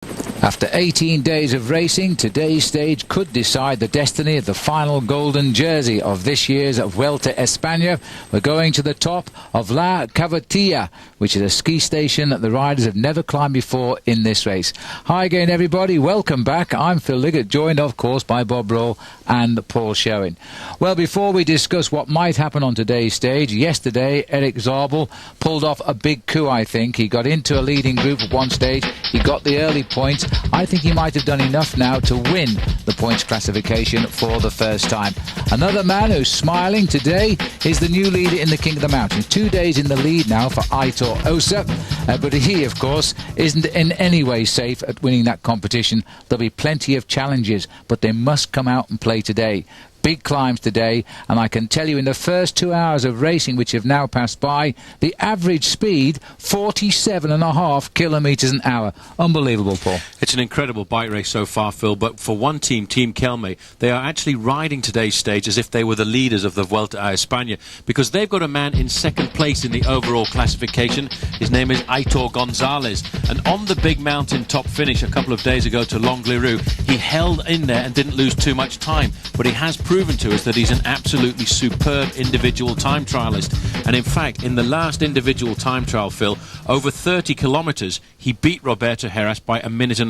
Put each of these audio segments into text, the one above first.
After 18 days of racing, today's stage could decide the destiny of the final golden jersey of this year's Vuelta España. We're going to the top of La Cavatilla, which is a ski station that the riders have never climbed before in this race. Hi again, everybody. Welcome back. I'm Phil Liggett, joined, of course, by Bob Roll and Paul Showin. Well, before we discuss what might happen on today's stage, yesterday, Eric Zabel pulled off a big coup, I think. He got into a leading group at one stage. He got the early points. I think he might have done enough now to win the points classification for the first time. Another man who's smiling today is the new leader in the King of the Mountains. 2 days in the lead now for Aitor Osa, but he, of course, isn't in any way safe at winning that competition. There'll be plenty of challenges, but they must come out and play today. Big climbs today, and I can tell you in the first 2 hours of racing which have now passed by, the average speed 47.5 kilometres an hour. Unbelievable, Paul. It's an incredible bike race so far, Phil, but for one team, Team Kelme, they are actually riding today's stage as if they were the leaders of the Vuelta a España, because they've got a man in second place in the overall classification. His name is Aitor González, and on the big mountain top finish a couple of days ago to Longliru, he held in there and didn't lose too much time, but he has proven to us that he's an absolutely superb individual time trialist. And in fact, in the last individual time trial, Phil, over 30 kilometres, he beat Roberto Heras by 1.5 minutes.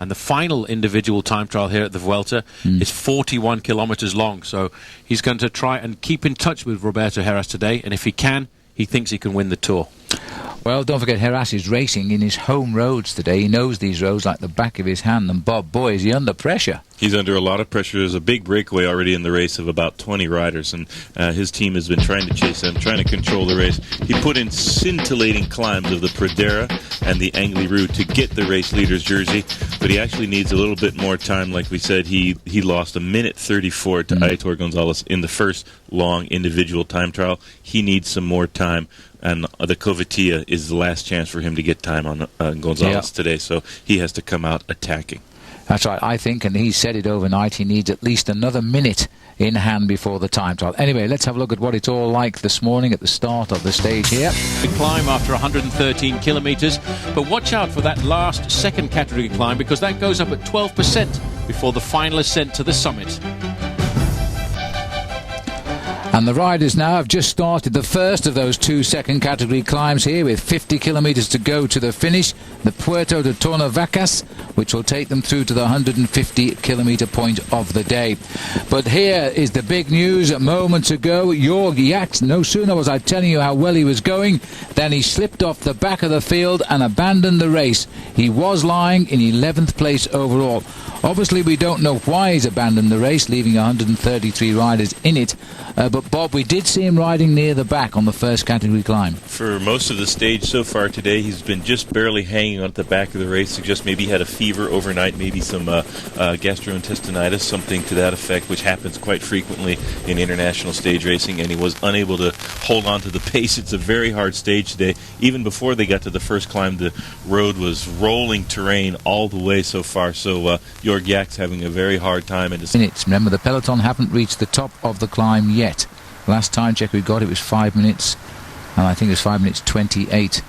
And the final individual time trial here at the Vuelta is 41 kilometres long. So he's going to try and keep in touch with Roberto Heras today, and if he can, he thinks he can win the Tour. Well, don't forget, Heras is racing in his home roads today. He knows these roads like the back of his hand. And Bob, boy, is he under pressure. He's under a lot of pressure. There's a big breakaway already in the race of about 20 riders, and his team has been trying to chase them, trying to control the race. He put in scintillating climbs of the Pradera and the Angliru to get the race leader's jersey, but he actually needs a little bit more time. Like we said, he lost 1:34 to Aitor González in the first long individual time trial. He needs some more time, and the Covatilla is the last chance for him to get time on González today, so he has to come out attacking. That's right, I think, and he said it overnight, he needs at least another minute in hand before the time trial. Anyway, let's have a look at what it's all like this morning at the start of the stage here. The climb after 113 kilometres, but watch out for that last second category climb, because that goes up at 12% before the final ascent to the summit. And the riders now have just started the first of those 2 second category climbs here, with 50 kilometres to go to the finish, the Puerto de Tornavacas, which will take them through to the 150 kilometre point of the day. But here is the big news. Moments ago, Jörg Jaks, no sooner was I telling you how well he was going, than he slipped off the back of the field and abandoned the race. He was lying in 11th place overall. Obviously, we don't know why he's abandoned the race, leaving 133 riders in it. But Bob, we did see him riding near the back on the first category climb. For most of the stage so far today, he's been just barely hanging on at the back of the race. Suggest maybe he had a fever overnight, maybe some gastrointestinitis, something to that effect, which happens quite frequently in international stage racing, and he was unable to hold on to the pace. It's a very hard stage today. Even before they got to the first climb, the road was rolling terrain all the way so far, so Jörg Jaks having a very hard time. Remember, the peloton haven't reached the top of the climb yet. Last time check we got, it was 5 minutes, and I think it was 5 minutes 28.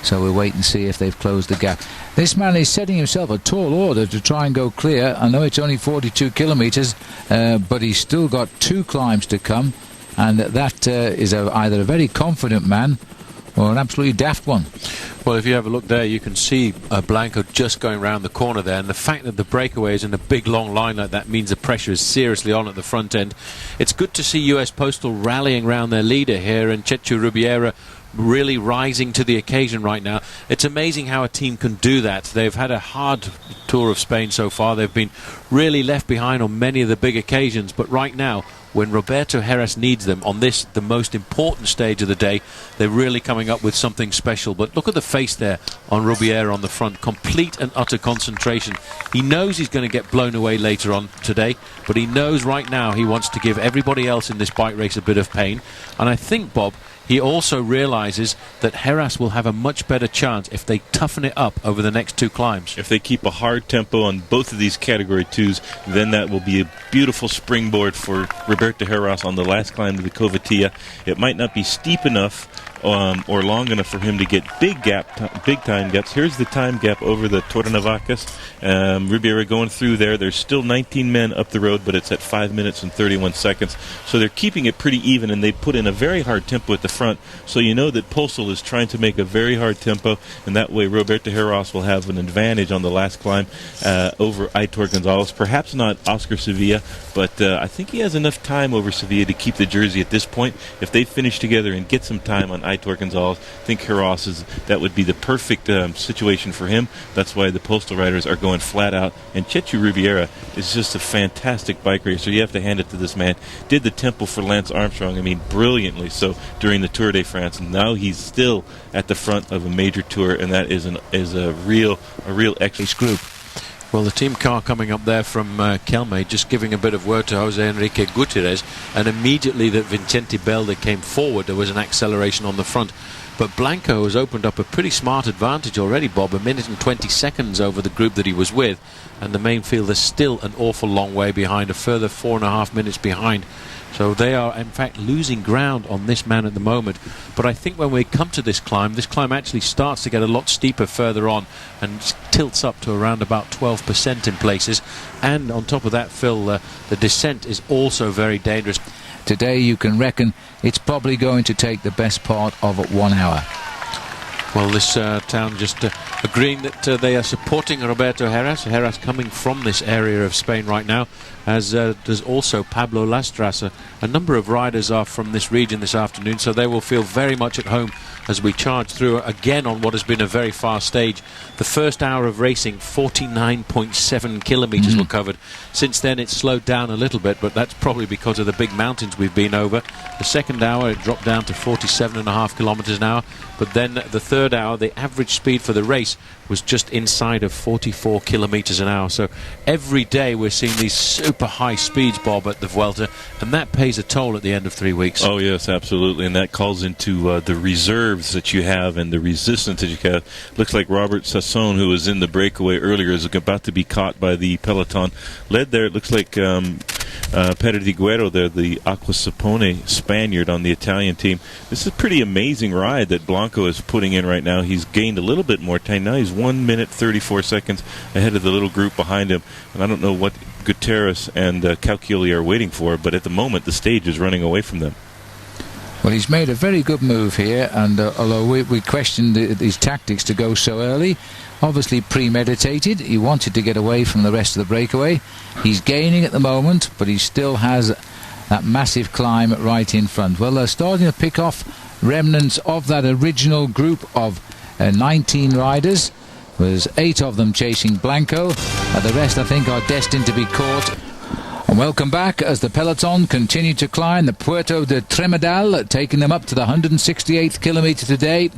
So we'll wait and see if they've closed the gap. This man is setting himself a tall order to try and go clear. I know it's only 42 kilometres, but he's still got 2 climbs to come, and that is either a very confident man or an absolutely daft one. Well, if you have a look there, you can see Blanco just going around the corner there, and the fact that the breakaway is in a big long line like that means the pressure is seriously on at the front end. It's good to see US Postal rallying around their leader here, and Chechu Rubiera really rising to the occasion right now. It's amazing how a team can do that. They've had a hard Tour of Spain so far. They've been really left behind on many of the big occasions, but right now, when Roberto Heras needs them on this, the most important stage of the day, they're really coming up with something special. But look at the face there on Rubiera on the front, complete and utter concentration. He knows he's going to get blown away later on today, but he knows right now he wants to give everybody else in this bike race a bit of pain. And I think, Bob, he also realises that Heras will have a much better chance if they toughen it up over the next 2 climbs. If they keep a hard tempo on both of these Category 2s, then that will be a beautiful springboard for Roberto Heras on the last climb to the Covatilla. It might not be steep enough or long enough for him to get big time gaps. Here's the time gap over the Torrenavacas. Ribeira going through there. There's still 19 men up the road, but it's at 5 minutes and 31 seconds. So they're keeping it pretty even, and they put in a very hard tempo at the front. So you know that Postel is trying to make a very hard tempo, and that way Roberto Heras will have an advantage on the last climb over Aitor González. Perhaps not Óscar Sevilla, but I think he has enough time over Sevilla to keep the jersey at this point. If they finish together and get some time on Aitor González, I think Heras that would be the perfect situation for him. That's why the Postal Riders are going flat out. And Chechu Ribeira is just a fantastic bike racer. You have to hand it to this man. Did the tempo for Lance Armstrong, I mean, brilliantly so during the Tour de France. And now he's still at the front of a major tour, and that is a real excellent group. Well, the team car coming up there from Kelme, just giving a bit of word to Jose Enrique Gutierrez, and immediately that Vicente Belde came forward, there was an acceleration on the front. But Blanco has opened up a pretty smart advantage already, Bob, 1 minute and 20 seconds over the group that he was with, and the main field is still an awful long way behind, a further 4.5 minutes behind. So they are, in fact, losing ground on this man at the moment. But I think when we come to this climb actually starts to get a lot steeper further on and tilts up to around about 12% in places. And on top of that, Phil, the descent is also very dangerous. Today you can reckon it's probably going to take the best part of 1 hour. Well, this town just agreeing that they are supporting Roberto Heras. Heras coming from this area of Spain right now, as does also Pablo Lastrasa. A number of riders are from this region this afternoon, so they will feel very much at home as we charge through again on what has been a very fast stage. The first hour of racing, 49.7 kilometres were covered. Since then it's slowed down a little bit, but that's probably because of the big mountains we've been over. The second hour it dropped down to 47.5 kilometres an hour, but then the third hour the average speed for the race was just inside of 44 kilometres an hour. So every day we're seeing these super high speeds, Bob, at the Vuelta, and that pays a toll at the end of 3 weeks. Oh yes, absolutely, and that calls into the reserves that you have and the resistance that you have. Looks like Robert Sasson, who was in the breakaway earlier, is about to be caught by the peloton. Led there, it looks like Perdiguero there, the Aquasapone Spaniard on the Italian team. This is a pretty amazing ride that Blanco is putting in right now. He's gained a little bit more time. Now he's 1 minute 34 seconds ahead of the little group behind him. And I don't know what Gutierrez and Calcioli are waiting for, but at the moment the stage is running away from them. Well, he's made a very good move here, and although we questioned his tactics to go so early, obviously premeditated. He wanted to get away from the rest of the breakaway. He's gaining at the moment, but he still has that massive climb right in front. Well, they're starting to pick off remnants of that original group of 19 riders. There's 8 of them chasing Blanco. The rest, I think, are destined to be caught. And welcome back as the peloton continue to climb the Puerto de Tremedal, taking them up to the 168th kilometre today.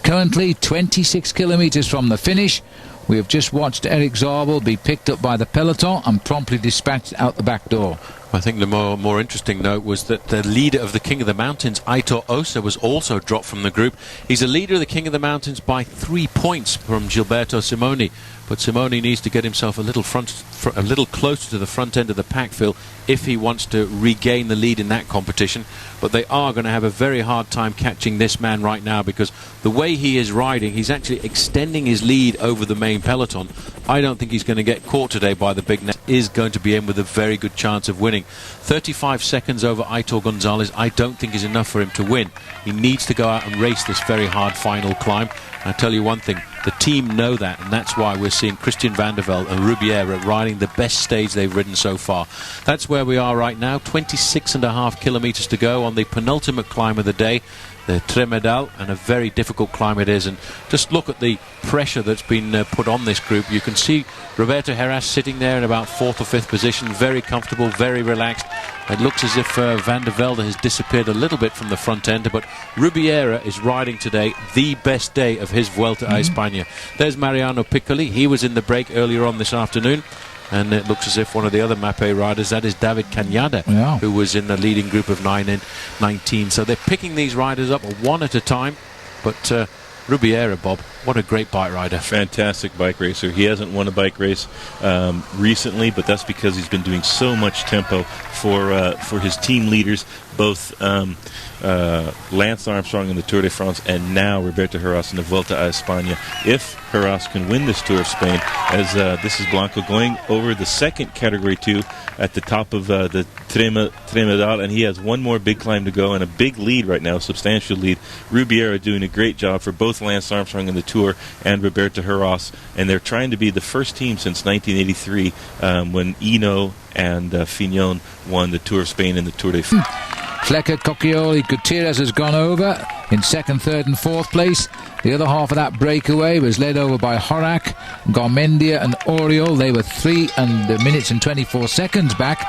Currently 26 kilometres from the finish. We have just watched Eric Zabel be picked up by the peloton and promptly dispatched out the back door. I think the more interesting note was that the leader of the King of the Mountains, Aitor Osa, was also dropped from the group. He's a leader of the King of the Mountains by 3 points from Gilberto Simoni, but Simoni needs to get himself a little closer to the front end of the pack, Phil, if he wants to regain the lead in that competition. But they are going to have a very hard time catching this man right now, because the way he is riding, he's actually extending his lead over the main peloton. I don't think he's going to get caught today by the big net. Is going to be in with a very good chance of winning. 35 seconds over Aitor González I don't think is enough for him to win. He needs to go out and race this very hard final climb. I'll tell you one thing, the team know that, and that's why we're seeing Christian van der Velde and Ribeira riding the best stage they've ridden so far. That's where we are right now, 26.5 kilometres to go on the penultimate climb of the day, the Tremedal, and a very difficult climb it is. And just look at the pressure that's been put on this group. You can see Roberto Heras sitting there in about 4th or 5th position, very comfortable, very relaxed. It looks as if Van der Velde has disappeared a little bit from the front end, but Ribeira is riding today the best day of his Vuelta a España. There's Mariano Piccoli. He was in the break earlier on this afternoon, and it looks as if one of the other Mapei riders, that is David Cañada, who was in the leading group of 9 and 19. So they're picking these riders up one at a time, but Ribeira, Bob, What a great bike rider. Fantastic bike racer. He hasn't won a bike race recently, but that's because he's been doing so much tempo for his team leaders, both Lance Armstrong in the Tour de France and now Roberto Heras in the Vuelta a España. If Heras can win this Tour of Spain, as this is Blanco going over the second Category 2 at the top of the Tremedal, and he has one more big climb to go and a big lead right now, substantial lead. Rubiera doing a great job for both Lance Armstrong in the Tour and Roberto Heras, and they're trying to be the first team since 1983 when Eno and Fignon won the Tour of Spain and the Tour de France. Flecker, Cocchioli, Gutierrez has gone over in second, third and fourth place. The other half of that breakaway was led over by Horak, Garmendia and Oriol. They were 3 minutes and 24 seconds back.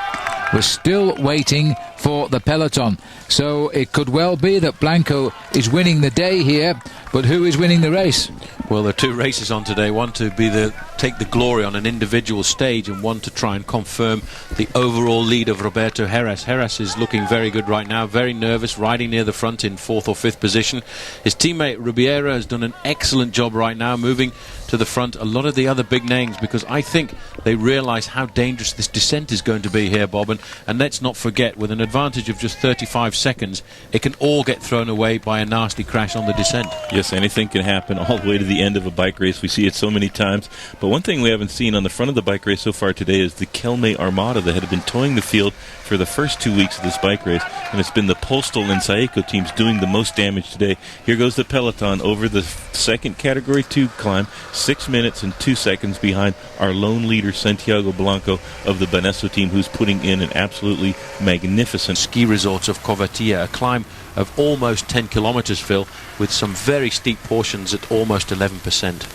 We're still waiting for the peloton. So it could well be that Blanco is winning the day here, but who is winning the race? Well, there are two races on today, one to be take the glory on an individual stage and one to try and confirm the overall lead of Roberto Heras. Heras is looking very good right now, very nervous, riding near the front in 4th or 5th position. His teammate Rubiera has done an excellent job right now, moving to the front a lot of the other big names, because I think they realise how dangerous this descent is going to be here, Bob, and let's not forget, with an advantage of just 35 seconds, it can all get thrown away by a nasty crash on the descent. Yes, anything can happen all the way to the end of a bike race. We see it so many times, but one thing we haven't seen on the front of the bike race so far today is the Kelme Armada that had been towing the field for the first 2 weeks of this bike race, and it's been the Postal and Saeco teams doing the most damage today. Here goes the peloton over the second Category 2 climb, 6 minutes and 2 seconds behind our lone leader Santiago Blanco of the Banesso team, who's putting in an absolutely magnificent ski resorts of Covatia, a climb of almost 10 kilometers, Phil, with some very steep portions at almost 11%.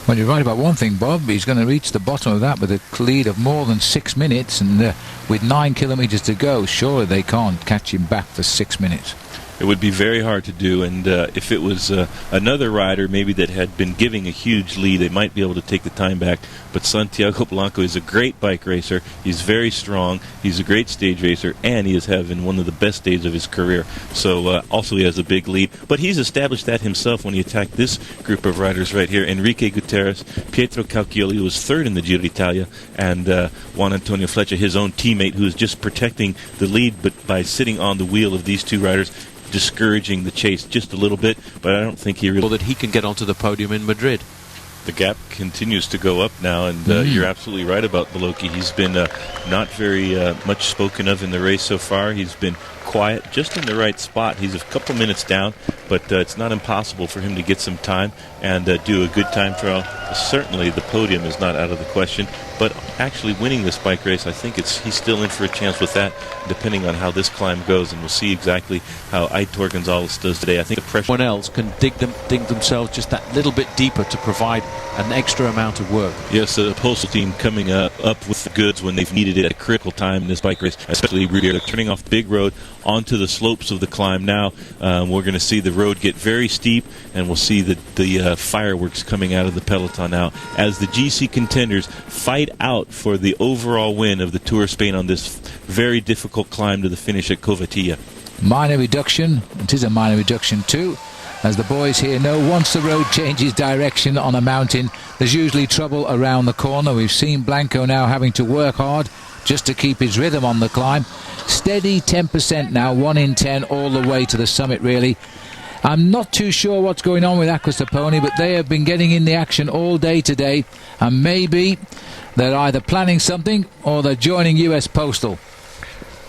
Well, you're right about one thing, Bob. He's going to reach the bottom of that with a lead of more than 6 minutes, and with 9 kilometers to go, surely they can't catch him back for 6 minutes. It would be very hard to do, and if it was another rider maybe that had been giving a huge lead, they might be able to take the time back. But Santiago Blanco is a great bike racer. He's very strong. He's a great stage racer, and he is having one of the best days of his career. So also he has a big lead. But he's established that himself when he attacked this group of riders right here. Enrique Gutierrez, Pietro Cauchioli, who was 3rd in the Giro d'Italia, and Juan Antonio Flecha, his own teammate, who is just protecting the lead, but by sitting on the wheel of these two riders, discouraging the chase just a little bit, but I don't think he really... that he can get onto the podium in Madrid. The gap continues to go up now, and you're absolutely right about Beloki. He's been not very much spoken of in the race so far. He's been quiet, just in the right spot. He's a couple minutes down, but it's not impossible for him to get some time and do a good time trial. Certainly the podium is not out of the question, but actually winning this bike race, I think he's still in for a chance with that, depending on how this climb goes, and we'll see exactly how Aitor González does today. I think the pressure... One else can dig themselves just that little bit deeper to provide an extra amount of work. Yes, the Postal team coming up with the goods when they've needed it at a critical time in this bike race, especially Rubiera turning off the big road onto the slopes of the climb. Now we're going to see the road get very steep, and we'll see the fireworks coming out of the peloton now as the GC contenders fight out for the overall win of the Tour of Spain on this very difficult climb to the finish at Covatia. Minor reduction. It is a minor reduction too. As the boys here know, once the road changes direction on a mountain, there's usually trouble around the corner. We've seen Blanco now having to work hard just to keep his rhythm on the climb. Steady 10% now, 1 in 10 all the way to the summit, really. I'm not too sure what's going on with Aquasaponi, but they have been getting in the action all day today, and maybe they're either planning something or they're joining US Postal.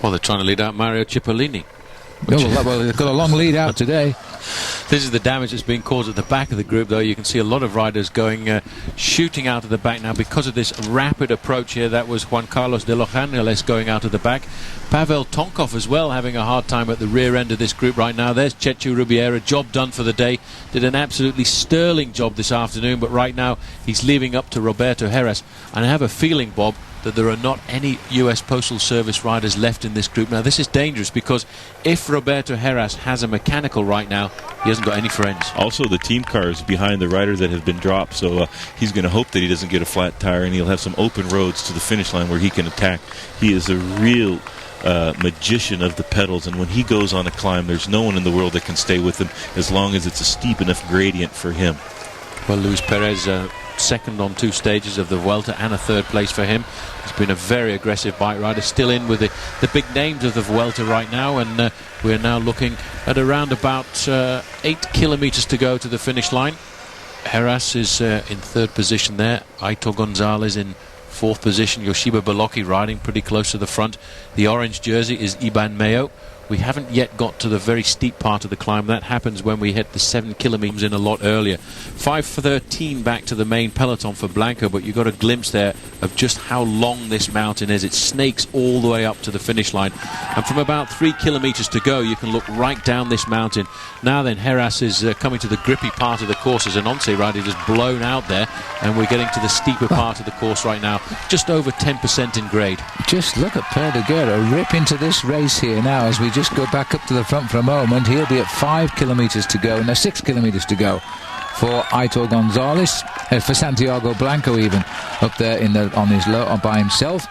Well, they're trying to lead out Mario Cipollini. Well, they've got a long lead out today. This is the damage that's being caused at the back of the group, though. You can see a lot of riders going shooting out of the back now because of this rapid approach here. That was Juan Carlos de los Angeles going out of the back. Pavel Tonkov as well having a hard time at the rear end of this group right now. There's Chechu Rubiera, job done for the day. Did an absolutely sterling job this afternoon, but right now he's leaving up to Roberto Heras. And I have a feeling, Bob, that there are not any US Postal Service riders left in this group. Now this is dangerous, because if Roberto Heras has a mechanical right now, he hasn't got any friends. Also, the team car is behind the rider that have been dropped, so he's going to hope that he doesn't get a flat tire, and he'll have some open roads to the finish line where he can attack. He is a real magician of the pedals, and when he goes on a climb, there's no one in the world that can stay with him as long as it's a steep enough gradient for him. Well, Luis Perez, second on 2 stages of the Vuelta and a 3rd place for him. He's been a very aggressive bike rider, still in with the big names of the Vuelta right now, and we're now looking at around about 8 kilometers to go to the finish line. Heras is in 3rd position there. Aitor González in 4th position. Joseba Beloki riding pretty close to the front. The orange jersey is Iban Mayo. We haven't yet got to the very steep part of the climb. That happens when we hit the 7 kilometers in a lot earlier. 5:13 back to the main peloton for Blanca, but you got a glimpse there of just how long this mountain is. It snakes all the way up to the finish line. And from about 3 kilometers to go, you can look right down this mountain. Now then, Heras is coming to the grippy part of the course as an ONCE rider just blown out there, and we're getting to the steeper part of the course right now, just over 10% in grade. Just look at Perdiguero rip into this race here now as we just go back up to the front for a moment. He'll be at 5 kilometers to go, no, 6 kilometers to go for Aitor González, for Santiago Blanco even, up there on his low by himself.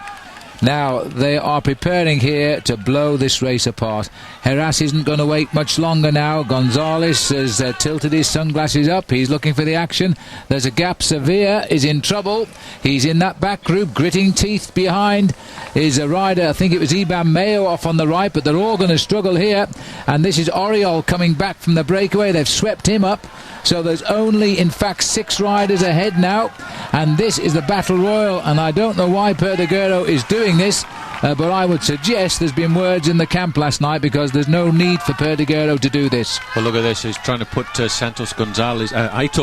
Now they are preparing here to blow this race apart. Heras isn't going to wait much longer now. González has tilted his sunglasses up. He's looking for the action. There's a gap. Sevilla is in trouble. He's in that back group, gritting teeth. Behind is a rider, I think it was Iban Mayo off on the right, but they're all going to struggle here. And this is Oriol coming back from the breakaway. They've swept him up. So there's only, in fact, 6 riders ahead now. And this is the Battle Royal. And I don't know why Perdiguero is doing this, but I would suggest there's been words in the camp last night, because there's no need for Perdiguero to do this. Well, look at this. He's trying to put Aitor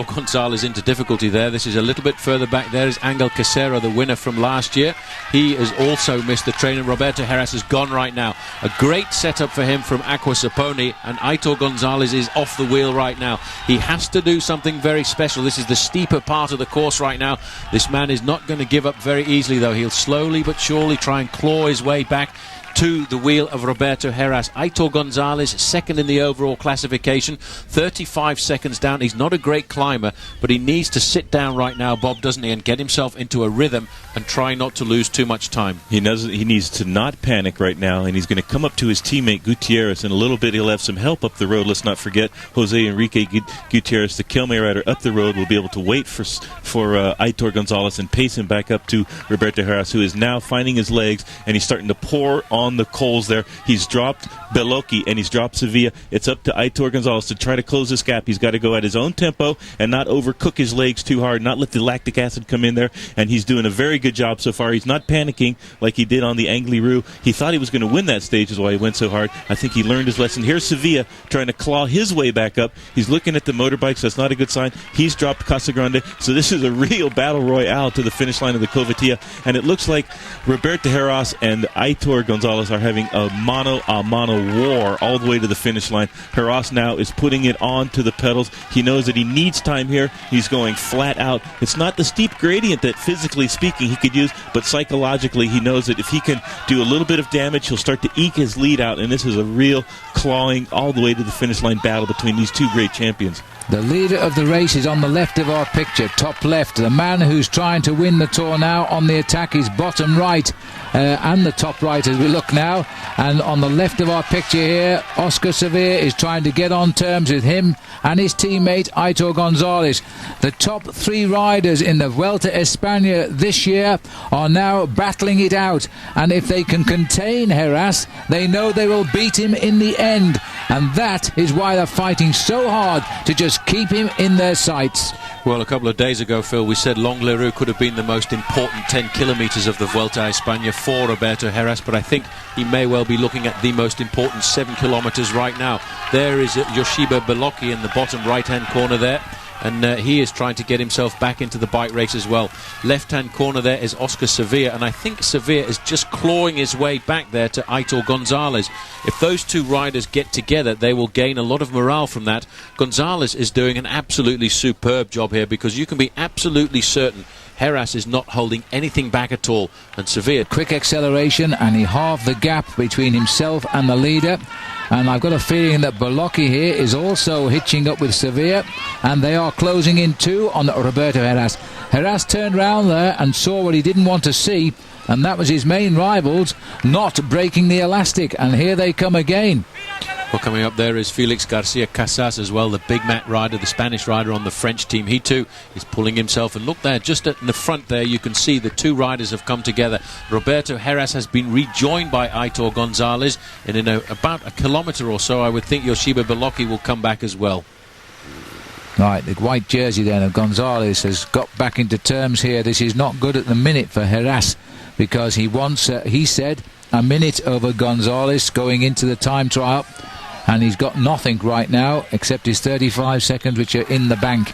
González into difficulty there. This is a little bit further back. There is Angel Casero, the winner from last year. He has also missed the train, and Roberto Heras has gone right now. A great setup for him from Aqua Saponi, and Aitor González is off the wheel right now. He has to do something very special. This is the steeper part of the course right now. This man is not going to give up very easily, though. He'll slowly but surely try and claw his way back to the wheel of Roberto Heras. Aitor González, second in the overall classification, 35 seconds down. He's not a great climber, but he needs to sit down right now, Bob, doesn't he, and get himself into a rhythm and try not to lose too much time. He needs to not panic right now, and he's going to come up to his teammate Gutierrez. In a little bit, he'll have some help up the road. Let's not forget Jose Enrique Gutierrez, the Kelme rider up the road, will be able to wait for Aitor González and pace him back up to Roberto Heras, who is now finding his legs, and he's starting to pour on the coals there. He's dropped Beloki and he's dropped Sevilla. It's up to Aitor González to try to close this gap. He's got to go at his own tempo and not overcook his legs too hard, not let the lactic acid come in there, and he's doing a very good job so far. He's not panicking like he did on the Angliru. He thought he was going to win that stage, is why he went so hard. I think he learned his lesson. Here's Sevilla trying to claw his way back up. He's looking at the motorbikes. That's not a good sign. He's dropped Casa Grande. So this is a real battle royale to the finish line of the Covatia, and it looks like Roberto Heras and Aitor González are having a mano war all the way to the finish line. Heras now is putting it on to the pedals. He knows that he needs time here. He's going flat out. It's not the steep gradient that, physically speaking, he could use, but psychologically he knows that if he can do a little bit of damage, he'll start to eke his lead out, and this is a real clawing all the way to the finish line battle between these two great champions. The leader of the race is on the left of our picture, top left. The man who's trying to win the Tour now on the attack is bottom right, and the top right as we look now. And on the left of our picture here, Óscar Sevilla is trying to get on terms with him and his teammate Aitor González. The top 3 riders in the Vuelta España this year are now battling it out, and if they can contain Heras, they know they will beat him in the end, and that is why they're fighting so hard to just keep him in their sights. Well, a couple of days ago, Phil, we said Longleroux could have been the most important 10 kilometres of the Vuelta a España for Roberto Heras, but I think he may well be looking at the most important 7 kilometres right now. There is Joseba Beloki in the bottom right-hand corner there, and he is trying to get himself back into the bike race as well. Left-hand corner there is Óscar Sevilla, and I think Sevilla is just clawing his way back there to Aitor González. If those two riders get together, they will gain a lot of morale from that. González is doing an absolutely superb job here, because you can be absolutely certain Heras is not holding anything back at all, and Sevilla, quick acceleration, and he halved the gap between himself and the leader. And I've got a feeling that Beloki here is also hitching up with Sevilla, and they are closing in too on Roberto Heras. Heras turned round there and saw what he didn't want to see, and that was his main rivals not breaking the elastic, and here they come again. Well, coming up there is Felix Garcia Casas as well, the big mat rider, the Spanish rider on the French team. He too is pulling himself, and look there, just in the front there, you can see the two riders have come together. Roberto Heras has been rejoined by Aitor González, and in about a kilometre or so, I would think Joseba Beloki will come back as well. Right, the white jersey then of González has got back into terms here. This is not good at the minute for Heras, because he wants, he said, a minute over González going into the time trial, and he's got nothing right now except his 35 seconds, which are in the bank.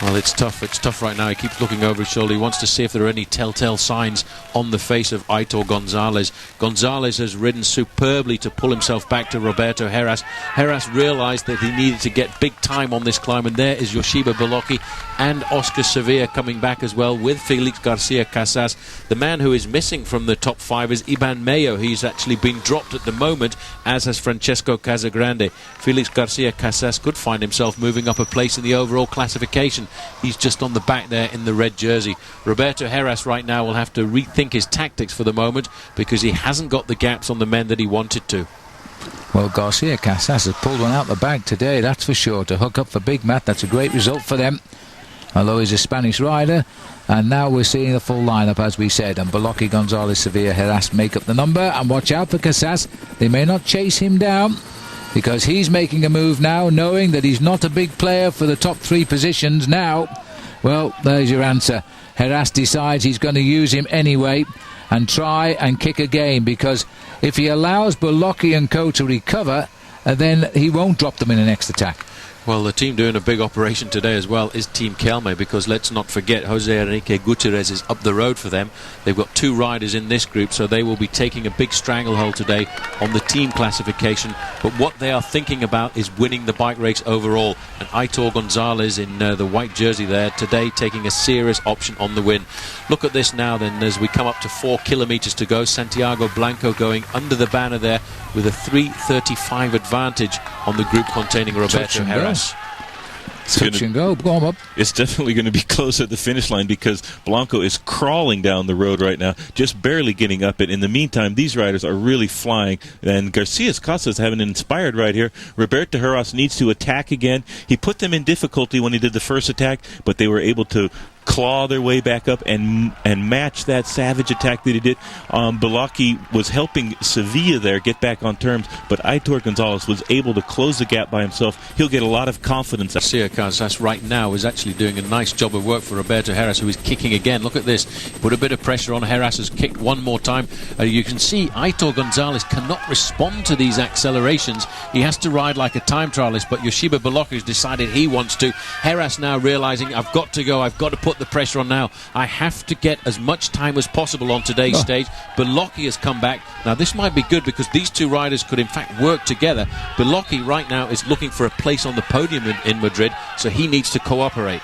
Well, it's tough right now. He keeps looking over his shoulder. He wants to see if there are any telltale signs on the face of Aitor González. González has ridden superbly to pull himself back to Roberto Heras. Heras realised that he needed to get big time on this climb, and there is Joseba Beloki and Óscar Sevilla coming back as well with Felix Garcia Casas. The man who is missing from the top five is Iban Mayo. He's actually been dropped at the moment, as has Francesco Casagrande. Felix Garcia Casas could find himself moving up a place in the overall classification. He's just on the back there in the red jersey. Roberto Heras right now will have to rethink his tactics for the moment, because he hasn't got the gaps on the men that he wanted to. Well, Garcia Casas has pulled one out the bag today, that's for sure, to hook up for Big Mat. That's a great result for them, although he's a Spanish rider. And now we're seeing the full lineup, as we said, and Beloki, González, Sevilla, Heras make up the number. And watch out for Casas, they may not chase him down, because he's making a move now, knowing that he's not a big player for the top three positions now. Well, there's your answer. Heras decides he's going to use him anyway and try and kick again, because if he allows Beloki and co to recover, then he won't drop them in the next attack. Well, the team doing a big operation today as well is Team Kelme, because let's not forget Jose Enrique Gutierrez is up the road for them. They've got two riders in this group, so they will be taking a big stranglehold today on the team classification. But what they are thinking about is winning the bike race overall. And Aitor González in the white jersey there today taking a serious option on the win. Look at this now then, as we come up to 4 kilometres to go. Santiago Blanco going under the banner there with a 3:35 advantage on the group containing Roberto Heras. Touch and go. Go on, Bob. It's definitely going to be close at the finish line, because Blanco is crawling down the road right now, just barely getting up it. In the meantime, these riders are really flying, and Garcia Casas having an inspired ride here. Roberto Heras needs to attack again. He put them in difficulty when he did the first attack, but they were able to claw their way back up and match that savage attack that he did. Beloki was helping Sevilla there get back on terms, but Aitor González was able to close the gap by himself. He'll get a lot of confidence. Garcia Casas right now is actually doing a nice job of work for Roberto Heras, who is kicking again. Look at this. Put a bit of pressure on. Heras has kicked one more time. You can see Aitor González cannot respond to these accelerations. He has to ride like a time trialist, but Joseba Beloki has decided he wants to. Heras now realising, I've got to go, I've got to put the pressure on now. I have to get as much time as possible on today's stage. Beloki has come back. Now this might be good, because these two riders could in fact work together. Beloki right now is looking for a place on the podium in Madrid, so he needs to cooperate.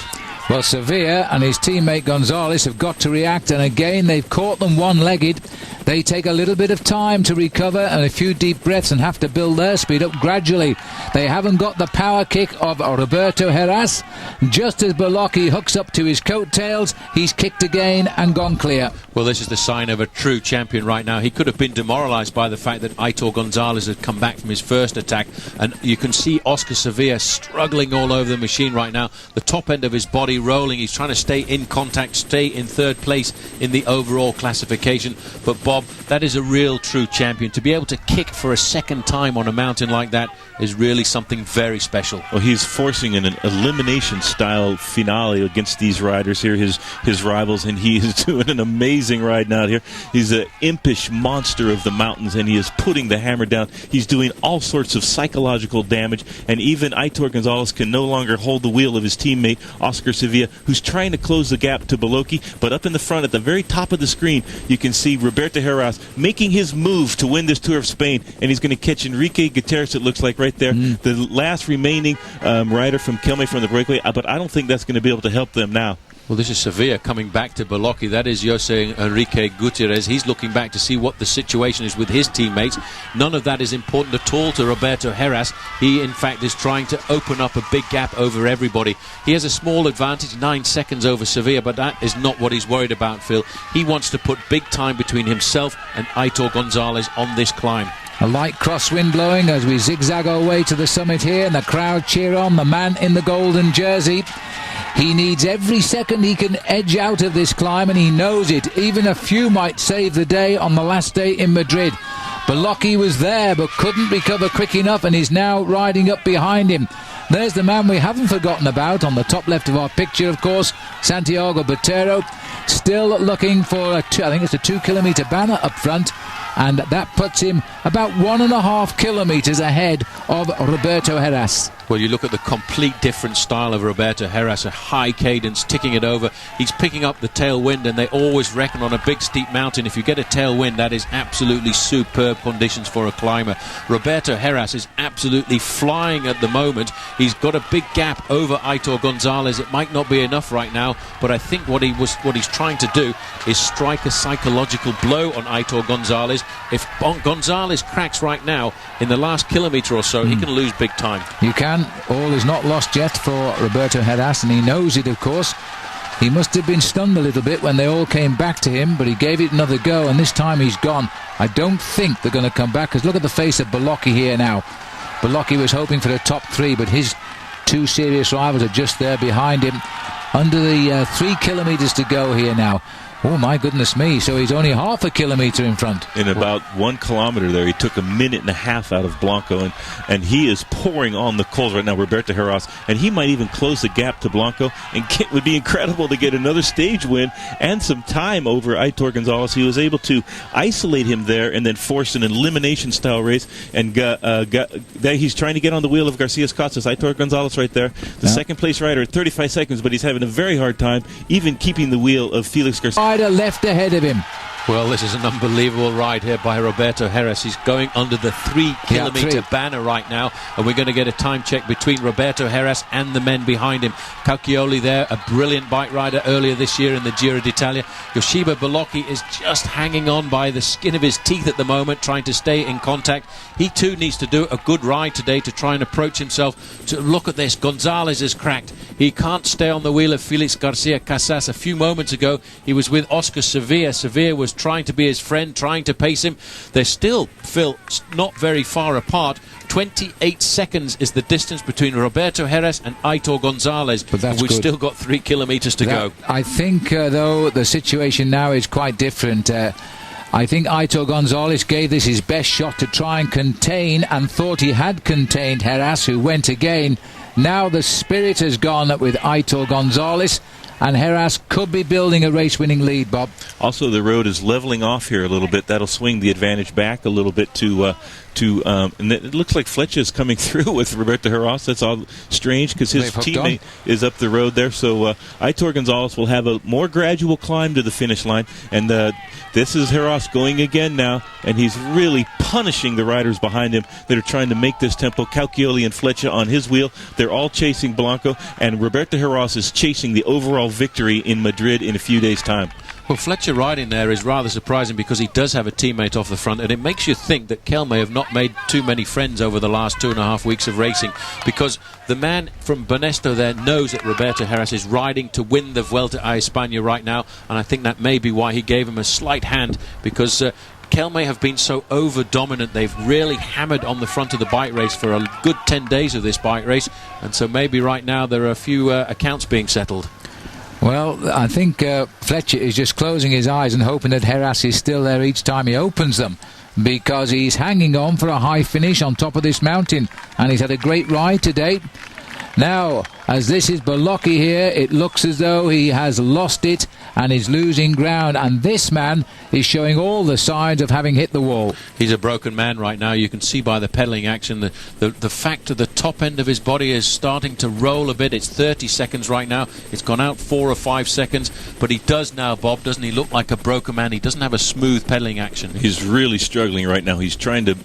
Well, Sevilla and his teammate González have got to react, and again they've caught them one-legged. They take a little bit of time to recover and a few deep breaths and have to build their speed up gradually. They haven't got the power kick of Roberto Heras. Just as Beloki hooks up to his coattails, he's kicked again and gone clear. Well, this is the sign of a true champion right now. He could have been demoralised by the fact that Aitor González had come back from his first attack, and you can see Óscar Sevilla struggling all over the machine right now. The top end of his body rolling. He's trying to stay in contact, stay in third place in the overall classification. But Bob, that is a real true champion. To be able to kick for a second time on a mountain like that is really something very special. Well, he's forcing an elimination style finale against these riders here, his rivals, and he is doing an amazing ride now here. He's an impish monster of the mountains, and he is putting the hammer down. He's doing all sorts of psychological damage, and even Aitor González can no longer hold the wheel of his teammate Óscar Sevilla, who's trying to close the gap to Beloki. But up in the front at the very top of the screen, you can see Roberto Heras making his move to win this Tour of Spain, and he's going to catch Enrique Gutierrez, it looks like, right there, the last remaining rider from Kelme from the breakaway. But I don't think that's going to be able to help them now. Well, this is Sevilla coming back to Beloki. That is Jose Enrique Gutierrez. He's looking back to see what the situation is with his teammates. None of that is important at all to Roberto Heras. He, in fact, is trying to open up a big gap over everybody. He has a small advantage, 9 seconds over Sevilla, but that is not what he's worried about, Phil. He wants to put big time between himself and Aitor González on this climb. A light crosswind blowing as we zigzag our way to the summit here, and the crowd cheer on the man in the golden jersey. He needs every second he can edge out of this climb, and he knows it. Even a few might save the day on the last day in Madrid. Beloki was there but couldn't recover quick enough, and is now riding up behind him. There's the man we haven't forgotten about on the top left of our picture, of course, Santiago Botero, still looking for I think it's a 2-kilometre banner up front, and that puts him about 1.5 kilometres ahead of Roberto Heras. Well, you look at the complete different style of Roberto Heras, a high cadence, ticking it over. He's picking up the tailwind, and they always reckon on a big steep mountain, if you get a tailwind, that is absolutely superb conditions for a climber. Roberto Heras is absolutely flying at the moment. He's got a big gap over Aitor González. It might not be enough right now, but I think what he's trying to do is strike a psychological blow on Aitor González. If González cracks right now in the last kilometre or so, he can lose big time. You can. All is not lost yet for Roberto Heras, and he knows it, of course. He must have been stunned a little bit when they all came back to him, but he gave it another go, and this time he's gone. I don't think they're going to come back, because look at the face of Beloki here now. Beloki was hoping for the top 3, but his 2 serious rivals are just there behind him. Under the 3 kilometres to go here now. Oh my goodness me, so he's only 0.5 kilometre in front. In about 1 kilometre there, he took 1.5 minutes out of Blanco, and he is pouring on the coals right now, Roberto Heras, and he might even close the gap to Blanco, and it would be incredible to get another stage win and some time over Aitor González. He was able to isolate him there and then force an elimination style race, and he's trying to get on the wheel of Garcia's Costas. Aitor González right there, the second place rider at 35 seconds, but he's having a very hard time even keeping the wheel of Felix Garcia. Rider left ahead of him. Well, this is an unbelievable ride here by Roberto Heras. He's going under the 3-kilometre banner right now, and we're going to get a time check between Roberto Heras and the men behind him. Cauchioli there, a brilliant bike rider earlier this year in the Giro d'Italia. Joseba Beloki is just hanging on by the skin of his teeth at the moment, trying to stay in contact. He too needs to do a good ride today to try and approach himself. To look at this, González is cracked. He can't stay on the wheel of Felix Garcia Casas. A few moments ago, he was with Óscar Sevilla. Sevilla was trying to be his friend, trying to pace him. They're still, Phil, not very far apart. 28 seconds is the distance between Roberto Heras and Aitor González. But that's we've good. Still got 3 kilometres to go. I think, though, the situation now is quite different. I think Aitor González gave this his best shot to try and contain, and thought he had contained Heras, who went again. Now the spirit has gone with Aitor González, and Heras could be building a race-winning lead, Bob. Also, the road is leveling off here a little bit. That'll swing the advantage back a little bit and it looks like Fletcher is coming through with Roberto Heras. That's all strange because his teammate is up the road there. So Aitor González will have a more gradual climb to the finish line. And this is Heras going again now, and he's really punishing the riders behind him that are trying to make this tempo. Cauchioli and Fletcher on his wheel. They're all chasing Blanco, and Roberto Heras is chasing the overall victory in Madrid in a few days' time. Well, Fletcher riding there is rather surprising because he does have a teammate off the front, and it makes you think that Kelme have not made too many friends over the last 2.5 weeks of racing, because the man from Banesto there knows that Roberto Heras is riding to win the Vuelta a España right now, and I think that may be why he gave him a slight hand, because Kelme have been so over-dominant. They've really hammered on the front of the bike race for a good 10 days of this bike race, and so maybe right now there are a few accounts being settled. Well, I think Fletcher is just closing his eyes and hoping that Heras is still there each time he opens them, because he's hanging on for a high finish on top of this mountain, and he's had a great ride today. Now, as this is Beloki here, it looks as though he has lost it and is losing ground, and this man is showing all the signs of having hit the wall. He's a broken man right now. You can see by the pedalling action the fact that the top end of his body is starting to roll a bit. It's 30 seconds right now. It's gone out 4 or 5 seconds, but he does now, Bob, doesn't he look like a broken man? He doesn't have a smooth pedaling action. He's really struggling right now. He's trying to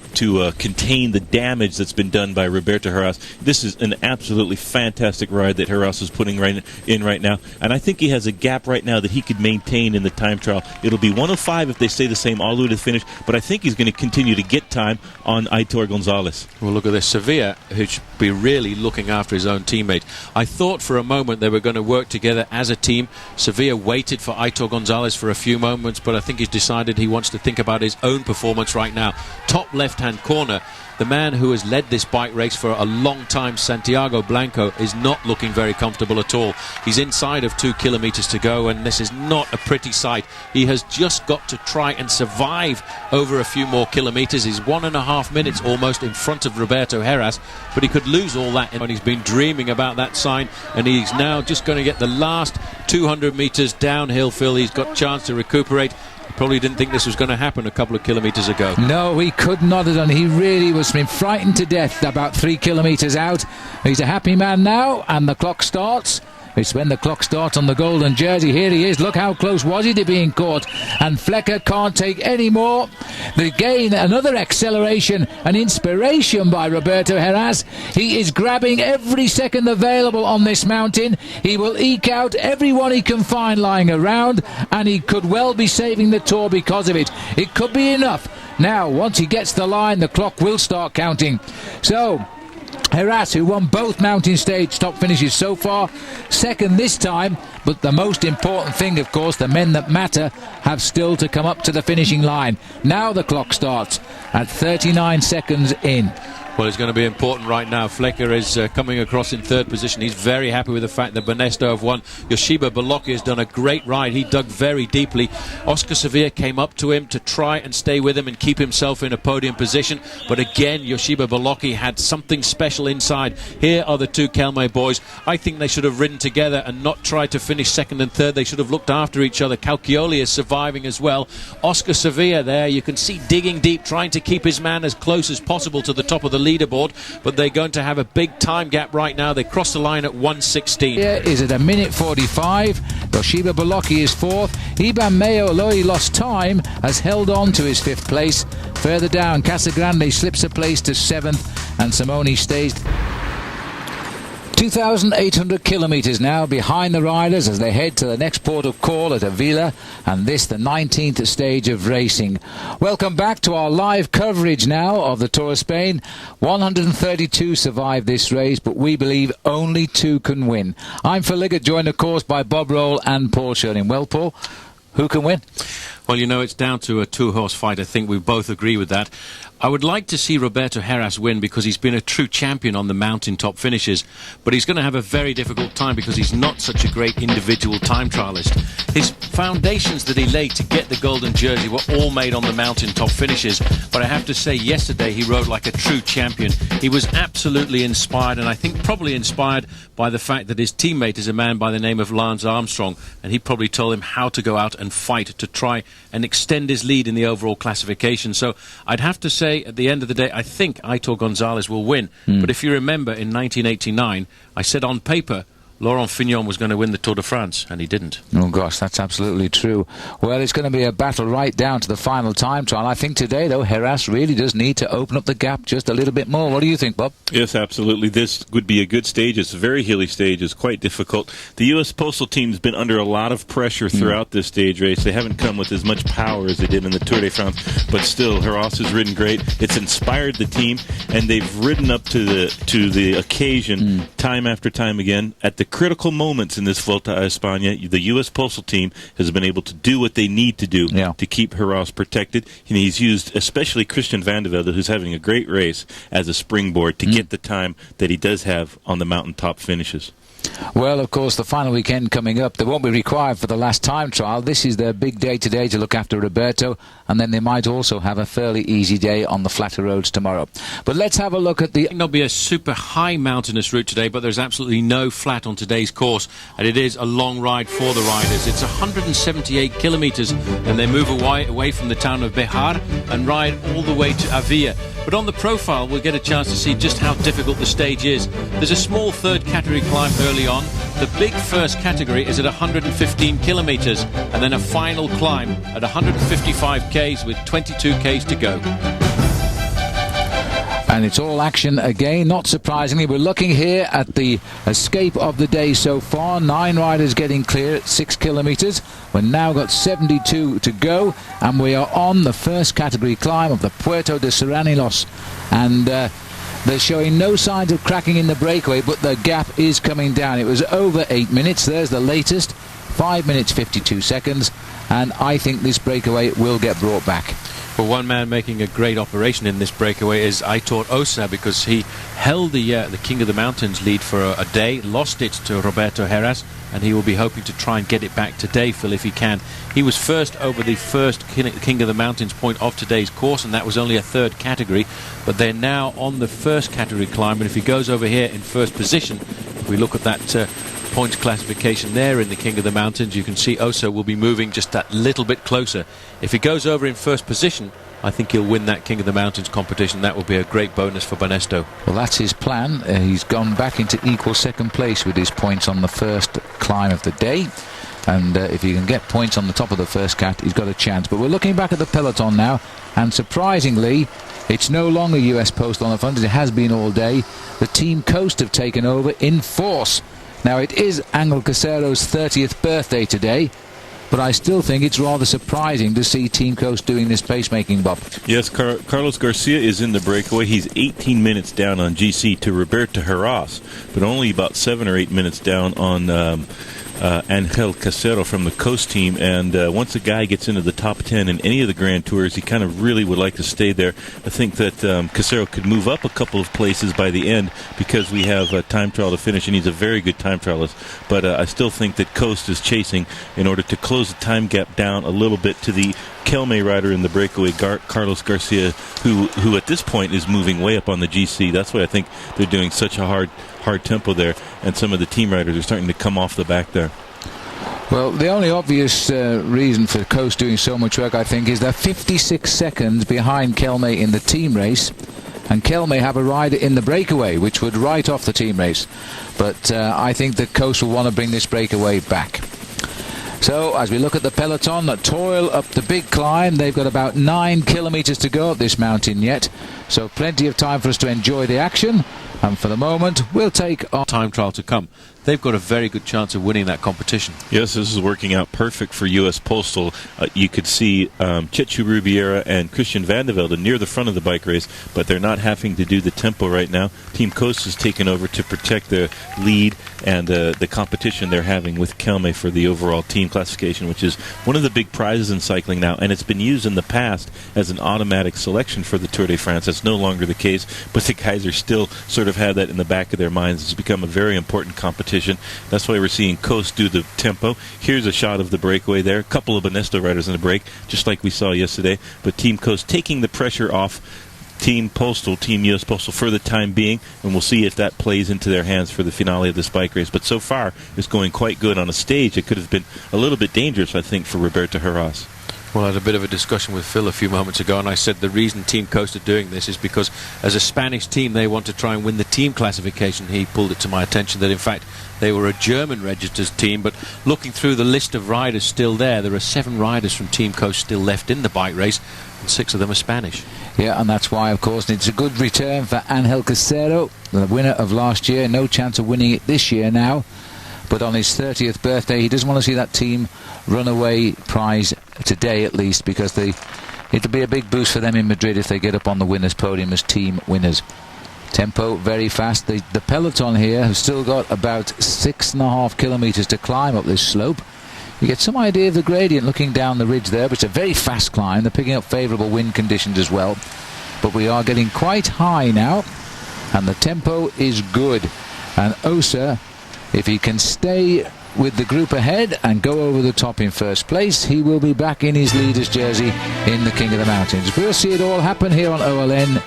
contain the damage that's been done by Roberto Heras. This is an absolutely fantastic ride that Heras is putting in right now. And I think he has a gap right now that he could maintain in the time trial. It'll be 105 if they stay the same all the way to the finish, but I think he's going to continue to get time on Aitor González. Well, look at this. Sevilla, who should be really looking after his own teammate. I thought for a moment they were going to work together as a team. Sevilla waited for Aitor González for a few moments, but I think he's decided he wants to think about his own performance right now. Top left-hand corner. The man who has led this bike race for a long time, Santiago Blanco, is not looking very comfortable at all. He's inside of 2 kilometers to go, and this is not a pretty sight. He has just got to try and survive over a few more kilometers. He's 1.5 minutes almost in front of Roberto Heras, but he could lose all that, and he's been dreaming about that sign, and he's now just going to get the last 200 meters downhill. Phil, he's got a chance to recuperate. Probably didn't think this was going to happen a couple of kilometres ago. No, he could not have done. He really was frightened to death about 3 kilometres out. He's a happy man now, and the clock starts. It's when the clock starts on the golden jersey. Here he is. Look how close was he to being caught. And Flecker can't take any more. The gain, another acceleration, an inspiration by Roberto Heras. He is grabbing every second available on this mountain. He will eke out everyone he can find lying around, and he could well be saving the Tour because of it. It could be enough. Now, once he gets the line, the clock will start counting. So Heras, who won both mountain stage top finishes so far, second this time, but the most important thing, of course, the men that matter have still to come up to the finishing line. Now the clock starts at 39 seconds in. Well, it's going to be important right now. Flecker is coming across in third position. He's very happy with the fact that Banesto have won. Joseba Beloki has done a great ride. He dug very deeply. Óscar Sevilla came up to him to try and stay with him and keep himself in a podium position. But again, Joseba Beloki had something special inside. Here are the two Kelme boys. I think they should have ridden together and not tried to finish second and third. They should have looked after each other. Calcioli is surviving as well. Óscar Sevilla there, you can see digging deep, trying to keep his man as close as possible to the top of the leaderboard, but they're going to have a big time gap right now. They cross the line at 1:16. Here is at a minute 45. Joseba Beloki is fourth. Iban Mayo, although he lost time, has held on to his fifth place. Further down, Casagrande slips a place to seventh, and Simoni stays 2,800 kilometres now behind the riders as they head to the next port of call at Avila, and this the 19th stage of racing. Welcome back to our live coverage now of the Tour of Spain. 132 survived this race, but we believe only 2 can win. I'm Phil Liggett, joined of course by Bob Roll and Paul Schoening. Well, Paul, who can win? Well, you know, it's down to a 2-horse fight. I think we both agree with that. I would like to see Roberto Heras win because he's been a true champion on the mountaintop finishes, but he's going to have a very difficult time because he's not such a great individual time trialist. His foundations that he laid to get the golden jersey were all made on the mountaintop finishes, but I have to say yesterday he rode like a true champion. He was absolutely inspired, and I think probably inspired by the fact that his teammate is a man by the name of Lance Armstrong, and he probably told him how to go out and fight to try and extend his lead in the overall classification. So I'd have to say at the end of the day, I think Aitor González will win. But if you remember, in 1989, I said on paper Laurent Fignon was going to win the Tour de France, and he didn't. Oh gosh, that's absolutely true. Well, it's going to be a battle right down to the final time trial. I think today, though, Heras really does need to open up the gap just a little bit more. What do you think, Bob? Yes, absolutely. This would be a good stage. It's a very hilly stage. It's quite difficult. The U.S. Postal Team's been under a lot of pressure throughout this stage race. They haven't come with as much power as they did in the Tour de France, but still, Heras has ridden great. It's inspired the team, and they've ridden up to the occasion time after time again. At the critical moments in this Vuelta a España, the U.S. Postal Team has been able to do what they need to do to keep Heras protected. And he's used, especially Christian Van de Velde, who's having a great race, as a springboard to get the time that he does have on the mountaintop finishes. Well, of course, the final weekend coming up, they won't be required for the last time trial. This is their big day today to look after Roberto, and then they might also have a fairly easy day on the flatter roads tomorrow. But let's have a look at the... There'll be a super high mountainous route today, but there's absolutely no flat on today's course, and it is a long ride for the riders. It's 178 kilometres, and they move away from the town of Bejar and ride all the way to Avila. But on the profile, we'll get a chance to see just how difficult the stage is. There's a small third category climb early on. The big first category is at 115 kilometres, and then a final climb at 155 k's with 22 k's to go. And it's all action again. Not surprisingly, we're looking here at the escape of the day so far. 9 riders getting clear at 6 kilometres. We've now got 72 to go, and we are on the first category climb of the Puerto de Serranilos. And they're showing no signs of cracking in the breakaway, but the gap is coming down. It was over 8 minutes. There's the latest, 5 minutes 52 seconds, and I think this breakaway will get brought back. Well, one man making a great operation in this breakaway is Aitor González, because he held the King of the Mountains lead for a day, lost it to Roberto Heras, and he will be hoping to try and get it back today, Phil, if he can. He was first over the first King of the Mountains point of today's course, and that was only a 3rd category, but they're now on the first category climb, and if he goes over here in first position, if we look at that points classification there in the King of the Mountains, you can see Osa will be moving just that little bit closer. If he goes over in first position, I think he'll win that King of the Mountains competition. That will be a great bonus for Banesto. Well, that's his plan. He's gone back into equal second place with his points on the first climb of the day, and if he can get points on the top of the first cat, he's got a chance. But we're looking back at the peloton now, and surprisingly, it's no longer US Postal on the front, as it has been all day. The Team Coast have taken over in force. Now, it is Angel Casero's 30th birthday today, but I still think it's rather surprising to see Team Coast doing this pacemaking, Bob. Yes, Carlos Garcia is in the breakaway. He's 18 minutes down on GC to Roberto Heras, but only about 7 or 8 minutes down on Angel Casero from the Coast team. And once a guy gets into the top 10 in any of the Grand Tours, he kind of really would like to stay there. I think that Casero could move up a couple of places by the end, because we have a time trial to finish, and he's a very good time trialist. But I still think that Coast is chasing in order to close the time gap down a little bit to the Kelme rider in the breakaway, Carlos Garcia, who at this point is moving way up on the GC. That's why I think they're doing such a hard tempo there, and some of the team riders are starting to come off the back there. Well, the only obvious reason for Coast doing so much work, I think, is they're 56 seconds behind Kelme in the team race, and Kelme have a rider in the breakaway, which would write off the team race. But I think that Coast will want to bring this breakaway back. So, as we look at the peloton that toil up the big climb, they've got about 9 kilometres to go up this mountain yet, so plenty of time for us to enjoy the action. And for the moment, we'll take our time trial to come. They've got a very good chance of winning that competition. Yes, this is working out perfect for U.S. Postal. You could see Chechu Rubiera and Christian Vandevelde near the front of the bike race, but they're not having to do the tempo right now. Team Coast has taken over to protect the lead and the competition they're having with Kelme for the overall team classification, which is one of the big prizes in cycling now, and it's been used in the past as an automatic selection for the Tour de France. That's no longer the case, but the guys are still sort of have that in the back of their minds. It's become a very important competition. That's why we're seeing Coast do the tempo. Here's a shot of the breakaway there. A couple of Banesto riders in the break, just like we saw yesterday. But Team Coast taking the pressure off Team Postal, Team U.S. Postal for the time being, and we'll see if that plays into their hands for the finale of this bike race. But so far, it's going quite good on a stage. It could have been a little bit dangerous, I think, for Roberto Heras. Well, I had a bit of a discussion with Phil a few moments ago, and I said the reason Team Coast are doing this is because as a Spanish team they want to try and win the team classification. He pulled it to my attention that in fact they were a German registered team, but looking through the list of riders still there are 7 riders from Team Coast still left in the bike race, and 6 of them are Spanish. Yeah, and that's why, of course, it's a good return for Angel Casero, the winner of last year. No chance of winning it this year now. But on his 30th birthday, he doesn't want to see that team runaway prize today, at least, because it'll be a big boost for them in Madrid if they get up on the winners' podium as team winners. Tempo very fast. The peloton here have still got about 6.5 kilometres to climb up this slope. You get some idea of the gradient looking down the ridge there, but it's a very fast climb. They're picking up favourable wind conditions as well. But we are getting quite high now, and the tempo is good. And Osa, if he can stay with the group ahead and go over the top in first place, he will be back in his leader's jersey in the King of the Mountains. We'll see it all happen here on OLN.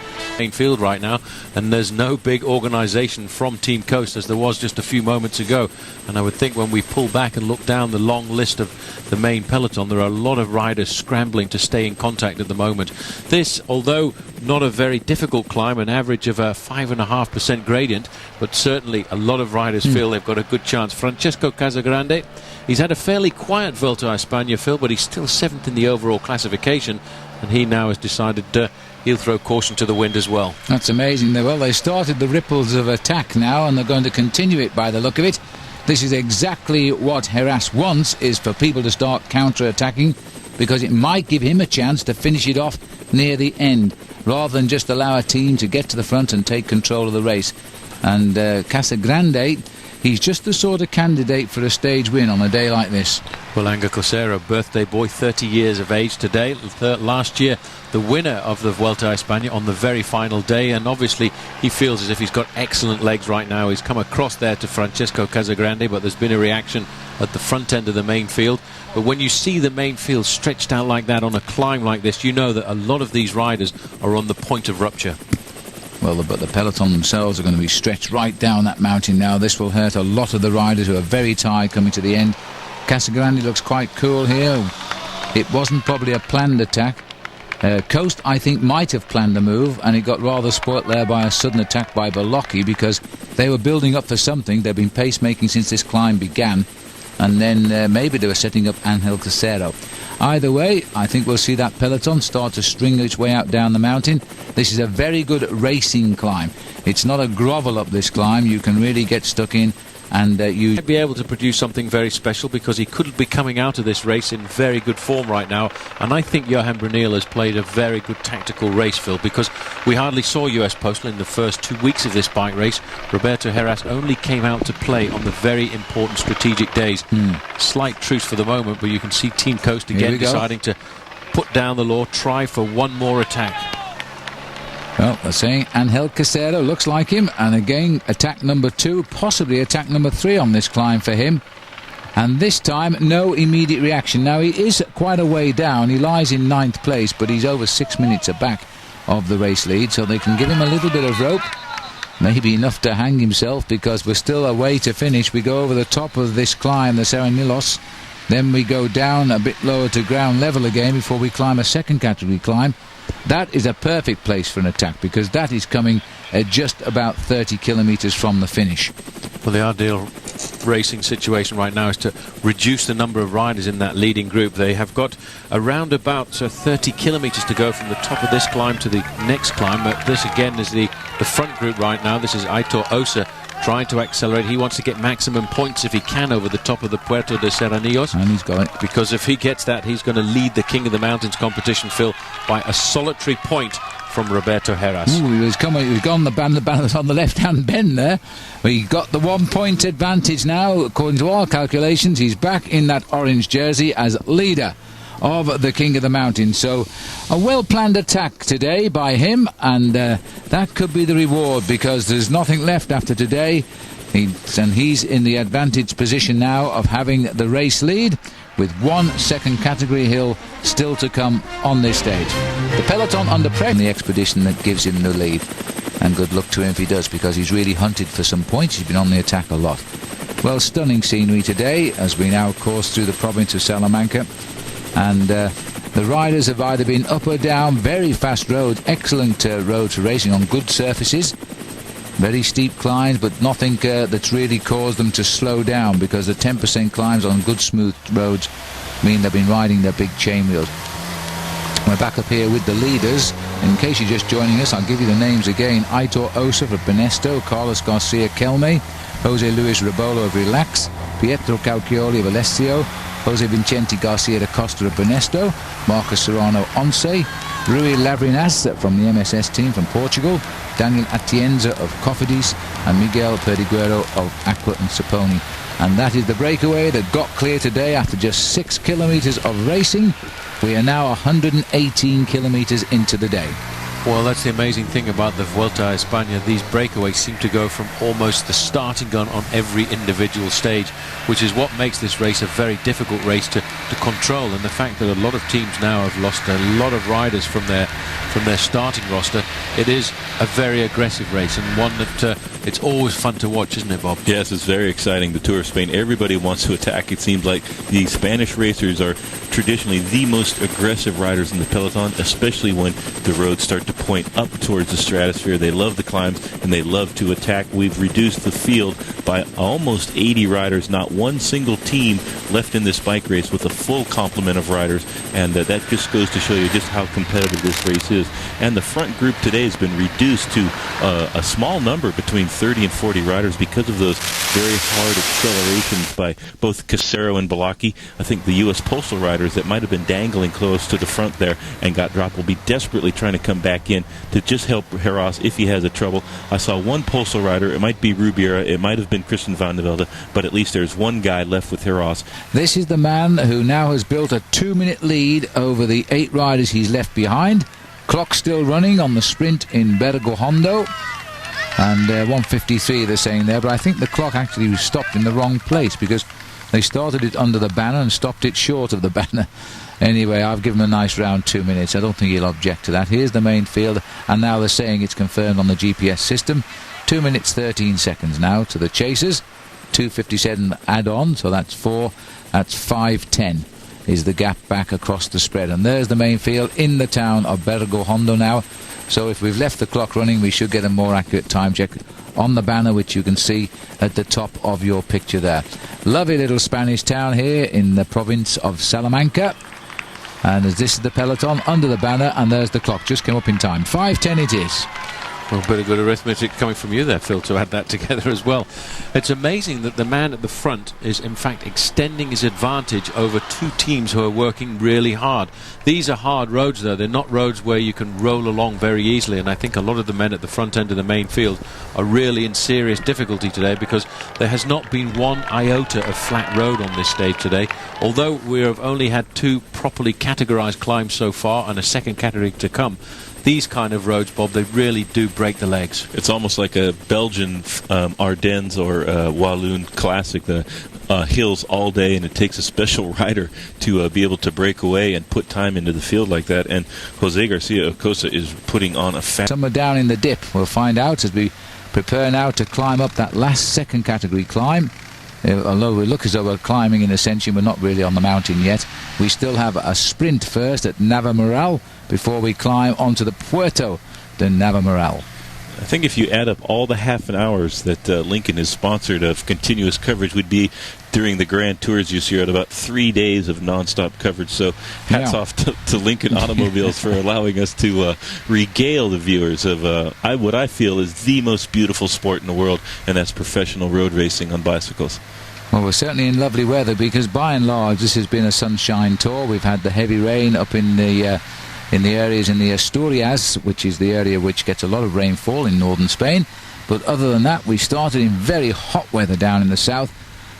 Field right now, and there's no big organisation from Team Coast as there was just a few moments ago, and I would think when we pull back and look down the long list of the main peloton, there are a lot of riders scrambling to stay in contact at the moment. This, although not a very difficult climb, an average of a 5.5% gradient, but certainly a lot of riders feel they've got a good chance. Francesco Casagrande, he's had a fairly quiet Vuelta a España, Phil, but he's still 7th in the overall classification, and he now has decided he'll throw caution to the wind as well. That's amazing. Well, they started the ripples of attack now, and they're going to continue it by the look of it. This is exactly what Heras wants, is for people to start counter-attacking, because it might give him a chance to finish it off near the end, rather than just allow a team to get to the front and take control of the race. And Casagrande, he's just the sort of candidate for a stage win on a day like this. Well, Ángel Cosero, birthday boy, 30 years of age today. Last year, the winner of the Vuelta a España on the very final day, and obviously he feels as if he's got excellent legs right now. He's come across there to Francesco Casagrande, but there's been a reaction at the front end of the main field. But when you see the main field stretched out like that on a climb like this, you know that a lot of these riders are on the point of rupture. Well, but the peloton themselves are going to be stretched right down that mountain now. This will hurt a lot of the riders who are very tired coming to the end. Casagrande looks quite cool here. It wasn't probably a planned attack. Coast, I think, might have planned the move, and it got rather spoilt there by a sudden attack by Beloki, because they were building up for something. They've been pacemaking since this climb began, and then maybe they were setting up Ángel Cosero. Either way, I think we'll see that peloton start to string its way out down the mountain. This is a very good racing climb. It's not a grovel up this climb. You can really get stuck in, and you might be able to produce something very special, because he could be coming out of this race in very good form right now. And I think Johan Brunel has played a very good tactical race, Phil, because we hardly saw US Postal in the first 2 weeks of this bike race. Roberto Heras only came out to play on the very important strategic days. Slight truce for the moment, but you can see Team Coast again deciding to put down the law, try for one more attack. Well, they're saying Ángel Cosero looks like him, and again attack number 2, possibly attack number 3 on this climb for him. And this time no immediate reaction. Now he is quite a way down. He lies in 9th place, but he's over 6 minutes aback of the race lead, so they can give him a little bit of rope, maybe enough to hang himself, because we're still a way to finish. We go over the top of this climb, the Serranilos, then we go down a bit lower to ground level again before we climb a second category climb. That is a perfect place for an attack, because that is coming at just about 30 kilometres from the finish. Well, the ideal racing situation right now is to reduce the number of riders in that leading group. They have got around about 30 kilometres to go from the top of this climb to the next climb. This again is the front group right now. This is Aitor Osa trying to accelerate. He wants to get maximum points if he can over the top of the Puerto de Serranillos. And he's got it. Because if he gets that, he's going to lead the King of the Mountains competition, Phil, by a solitary point from Roberto Heras. Ooh, he was gone the balance on the left-hand bend there. He got the 1 point advantage now. According to our calculations, he's back in that orange jersey as leader of the King of the Mountains. So a well-planned attack today by him, and that could be the reward, because there's nothing left after today. He's in the advantaged position now of having the race lead, with 1 second category hill still to come on this stage. The peloton under pressure, the expedition that gives him the lead, and good luck to him if he does, because he's really hunted for some points. He's been on the attack a lot. Well, stunning scenery today as we now course through the province of Salamanca, and the riders have either been up or down. Very fast roads, excellent roads for racing on good surfaces. Very steep climbs, but nothing that's really caused them to slow down, because the 10% climbs on good smooth roads mean they've been riding their big chain wheels. We're back up here with the leaders. In case you're just joining us, I'll give you the names again. Aitor Osa of Benesto, Carlos Garcia Kelme, Jose Luis Rebolo of Relax, Pietro Cauchioli of Alessio, Jose Vicente Garcia da Costa of Benesto, Marcos Serrano Once, Rui Lavrinas from the MSS team from Portugal, Daniel Atienza of Cofidis, and Miguel Perdiguero of Aqua and Saponi. And that is the breakaway that got clear today after just 6 kilometres of racing. We are now 118 kilometres into the day. Well, that's the amazing thing about the Vuelta a España. These breakaways seem to go from almost the starting gun on every individual stage, which is what makes this race a very difficult race to control. And the fact that a lot of teams now have lost a lot of riders from their starting roster, it is a very aggressive race, and one that it's always fun to watch, isn't it, Bob? Yes, it's very exciting. The Tour of Spain, everybody wants to attack. It seems like the Spanish racers are traditionally the most aggressive riders in the peloton, especially when the roads start to point up towards the stratosphere. They love the climbs and they love to attack. We've reduced the field by almost 80 riders. Not one single team left in this bike race with a full complement of riders, and that just goes to show you just how competitive this race is. And the front group today has been reduced to a small number, between 30 and 40 riders, because of those very hard accelerations by both Casero and Beloki. I think the U.S. Postal riders that might have been dangling close to the front there and got dropped will be desperately trying to come back in to just help Heras if he has a trouble. I saw one Postal rider. It might be Rubiera, it might have been Christian van der Velde, but at least there's one guy left with Heras. This is the man who now has built a 2-minute lead over the 8 riders he's left behind. Clock still running on the sprint in Bergohondo. And 1:53 they're saying there, but I think the clock actually was stopped in the wrong place, because they started it under the banner and stopped it short of the banner. Anyway, I've given him a nice round 2 minutes. I don't think he'll object to that. Here's the main field, and now they're saying it's confirmed on the GPS system. 2 minutes 13 seconds now to the chasers. 2:57 add-on, so that's 5:10 is the gap back across the spread. And there's the main field in the town of Bergohondo now. So if we've left the clock running, we should get a more accurate time check on the banner, which you can see at the top of your picture there. Lovely little Spanish town here in the province of Salamanca. And as this is the peloton under the banner, and there's the clock. Just came up in time. 5:10 it is. Well, a bit of good arithmetic coming from you there, Phil, to add that together as well. It's amazing that the man at the front is, in fact, extending his advantage over 2 teams who are working really hard. These are hard roads, though. They're not roads where you can roll along very easily, and I think a lot of the men at the front end of the main field are really in serious difficulty today, because there has not been one iota of flat road on this stage today. Although we have only had 2 properly categorised climbs so far and a second category to come, these kind of roads, Bob, they really do break the legs. It's almost like a Belgian Ardennes or Walloon classic, the hills all day, and it takes a special rider to be able to break away and put time into the field like that. And Jose Garcia-Acosta is putting on a somewhere down in the dip. We'll find out as we prepare now to climb up that last second category climb. Although we look as though we're climbing in Ascension, we're not really on the mountain yet. We still have a sprint first at Navamoral before we climb onto the Puerto de Navamoral. I think if you add up all the half an hours that Lincoln is sponsored of continuous coverage, would be during the Grand Tours this year at about 3 days of non-stop coverage. So hats off to Lincoln Automobiles for allowing us to regale the viewers of what I feel is the most beautiful sport in the world, and that's professional road racing on bicycles. Well, we're certainly in lovely weather, because by and large this has been a sunshine tour. We've had the heavy rain up in the areas in the Asturias, which is the area which gets a lot of rainfall in northern Spain. But other than that, we started in very hot weather down in the south,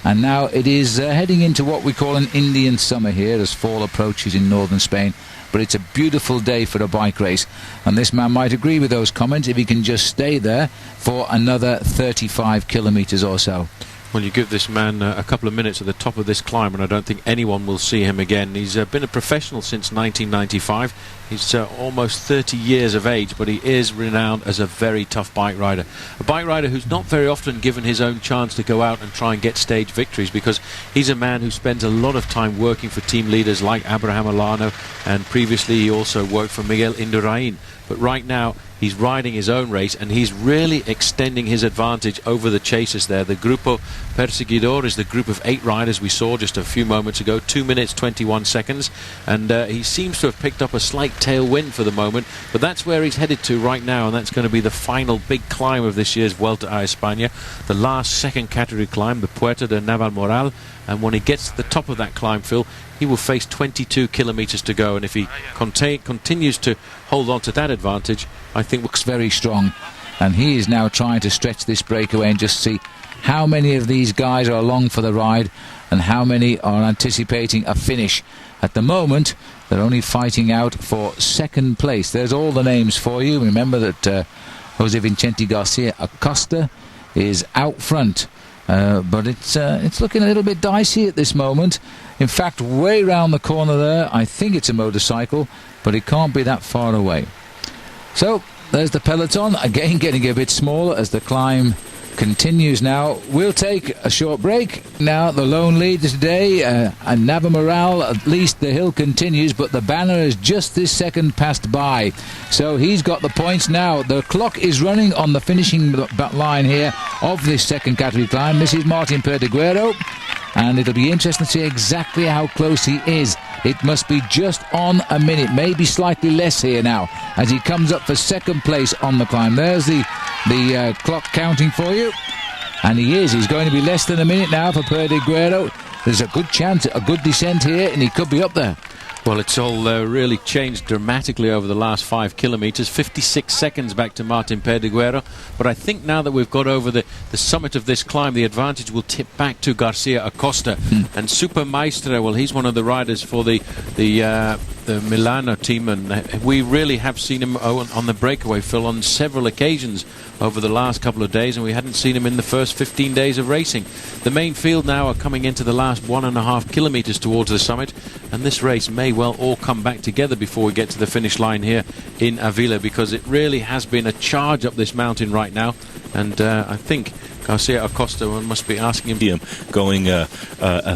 and now it is heading into what we call an Indian summer here as fall approaches in northern Spain. But it's a beautiful day for a bike race, and this man might agree with those comments if he can just stay there for another 35 kilometres or so. Well, you give this man a couple of minutes at the top of this climb, and I don't think anyone will see him again. He's been a professional since 1995. He's almost 30 years of age, but he is renowned as a very tough bike rider. A bike rider who's not very often given his own chance to go out and try and get stage victories, because he's a man who spends a lot of time working for team leaders like Abraham Olano, and previously he also worked for Miguel Indurain. But right now he's riding his own race, and he's really extending his advantage over the chasers there. The Grupo Perseguidor is the group of 8 riders we saw just a few moments ago. 2 minutes 21 seconds, and he seems to have picked up a slight tailwind for the moment, but that's where he's headed to right now, and that's going to be the final big climb of this year's Vuelta a España, the last second category climb, the Puerta de Navamoral. And when he gets to the top of that climb, Phil, he will face 22 kilometres to go, and if he continues to hold on to that advantage, I think looks very strong. And he is now trying to stretch this breakaway and just see how many of these guys are along for the ride and how many are anticipating a finish. At the moment, they're only fighting out for second place. There's all the names for you. Remember that Jose Vicente Garcia Acosta is out front. But it's looking a little bit dicey at this moment. In fact, way round the corner there, I think it's a motorcycle, but it can't be that far away. So there's the peloton, again getting a bit smaller as the climb continues now. We'll take a short break. Now the lone leader today, and Navamoral, at least the hill continues, but the banner is just this second passed by. So he's got the points now. The clock is running on the finishing line here of this second category climb. This is Martin Perdeguero. and it'll be interesting to see exactly how close he is. It must be just on a minute, maybe slightly less here now, as he comes up for second place on the climb. There's the clock counting for you, and he's going to be less than a minute now for Perdiguero. There's a good chance, a good descent here, and he could be up there. Well, it's all really changed dramatically over the last 5 kilometres. 56 seconds back to Martin Perdiguero. But I think now that we've got over the summit of this climb, the advantage will tip back to Garcia Acosta. And Super Maestre, well, he's one of the riders for the Milano team, and we really have seen him on the breakaway, Phil, on several occasions over the last couple of days, and we hadn't seen him in the first 15 days of racing. The main field now are coming into the last 1.5 kilometres towards the summit, and this race may well all come back together before we get to the finish line here in Avila, because it really has been a charge up this mountain right now, and I think Garcia Acosta must be asking him. Going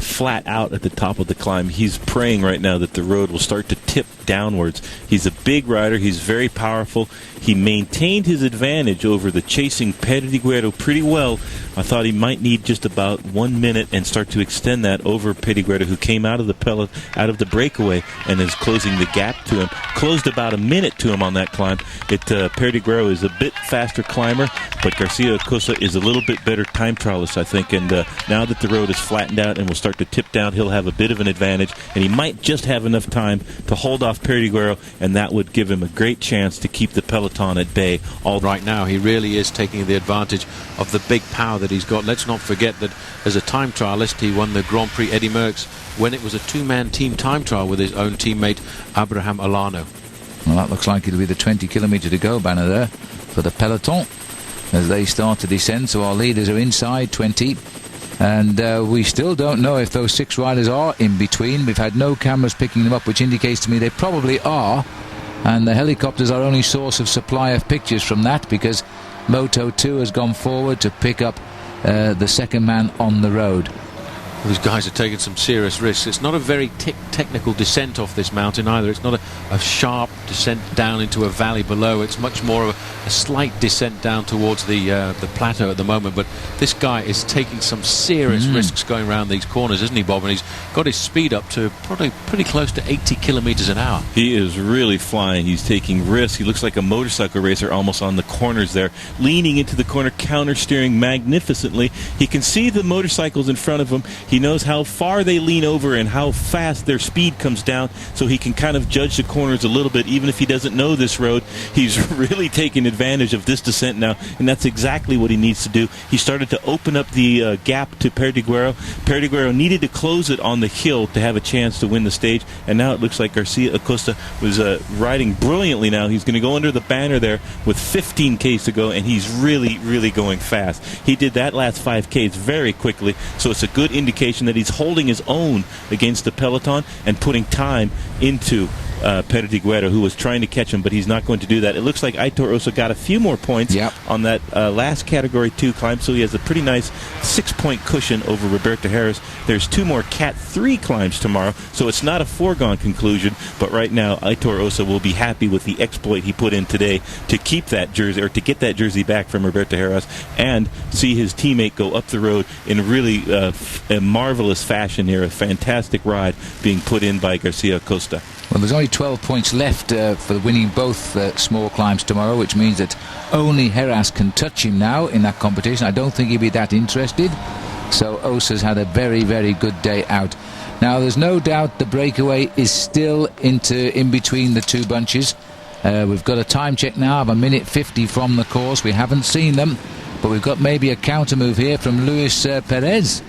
flat out at the top of the climb. He's praying right now that the road will start to tip downwards. He's a big rider. He's very powerful. He maintained his advantage over the chasing Perdiguero pretty well. I thought he might need just about 1 minute and start to extend that over Perdiguero, who came out of the breakaway and is closing the gap to him. Closed about a minute to him on that climb. Perdiguero is a bit faster climber, but Garcia Acosta is a little bit better time trialist, I think. And now that the road is flattened out and will start to tip down, he'll have a bit of an advantage, and he might just have enough time to hold off Perdiguero, and that would give him a great chance to keep the peloton at bay. Right now, he really is taking the advantage of the big power that he's got. Let's not forget that as a time trialist, he won the Grand Prix Eddy Merckx when it was a two-man team time trial with his own teammate Abraham Olano. Well, that looks like it'll be the 20 kilometre to go banner there for the peloton as they start to descend. So our leaders are inside 20, and we still don't know if those 6 riders are in between. We've had no cameras picking them up, which indicates to me they probably are, and the helicopters are only source of supply of pictures from that, because Moto 2 has gone forward to pick up the second man on the road. These guys are taking some serious risks. It's not a very technical descent off this mountain either. It's not a sharp descent down into a valley below. It's much more of a slight descent down towards the plateau at the moment. But this guy is taking some serious risks going around these corners, isn't he, Bob? And he's got his speed up to probably pretty close to 80 kilometres an hour. He is really flying. He's taking risks. He looks like a motorcycle racer almost on the corners there, leaning into the corner, counter-steering magnificently. He can see the motorcycles in front of him. He knows how far they lean over and how fast their speed comes down, so he can kind of judge the corners a little bit, even if he doesn't know this road. He's really taking advantage of this descent now, and that's exactly what he needs to do. He started to open up the gap to Perdiguero. Perdiguero needed to close it on the hill to have a chance to win the stage, and now it looks like Garcia Acosta was riding brilliantly now. He's going to go under the banner there with 15Ks to go, and he's really, really going fast. He did that last 5Ks very quickly, so it's a good indication that he's holding his own against the peloton and putting time into Perdiguero, who was trying to catch him, but he's not going to do that. It looks like Aitor also got a few more points on that last Category 2 climb, so he has a pretty nice 6-point cushion over Roberto Heras. There's 2 more Cat 3 climbs tomorrow, so it's not a foregone conclusion, but right now Aitor Osa will be happy with the exploit he put in today to keep that jersey, or to get that jersey back from Roberto Heras, and see his teammate go up the road in really a marvelous fashion here. A fantastic ride being put in by Garcia Acosta. Well, there's only 12 points left for winning both small climbs tomorrow, which means that only Heras can touch him now in that competition. I don't think he'd be that interested. So Osa's had a very, very good day out. Now, there's no doubt the breakaway is still in between the 2 bunches. We've got a time check now of 1:50 from the course. We haven't seen them, but we've got maybe a counter move here from Luis Perez.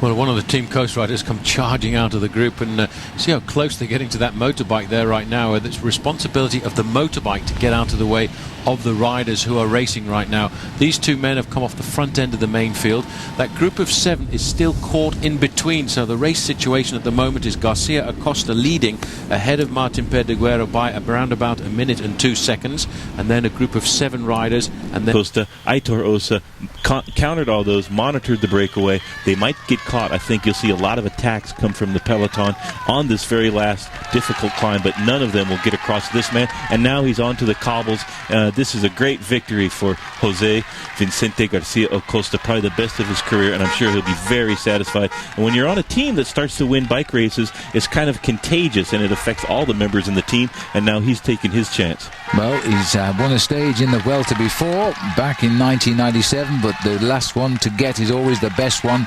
Well, one of the Team Coast riders come charging out of the group, and see how close they're getting to that motorbike there right now. It's responsibility of the motorbike to get out of the way of the riders who are racing right now. These 2 men have come off the front end of the main field. That group of 7 is still caught in between, so the race situation at the moment is Garcia Acosta leading ahead of Martin Perdiguero by around about 1 minute and 2 seconds, and then a group of 7 riders, and then Costa, Aitor Osa countered all those, monitored the breakaway. They might get caught, I think you'll see a lot of attacks come from the peloton on this very last difficult climb, but none of them will get across this man. And now he's on to the cobbles. This is a great victory for Jose Vicente Garcia Acosta, probably the best of his career, and I'm sure he'll be very satisfied. And when you're on a team that starts to win bike races, it's kind of contagious, and it affects all the members in the team, and now he's taking his chance. Well, he's won a stage in the Vuelta before, back in 1997, but the last one to get is always the best one.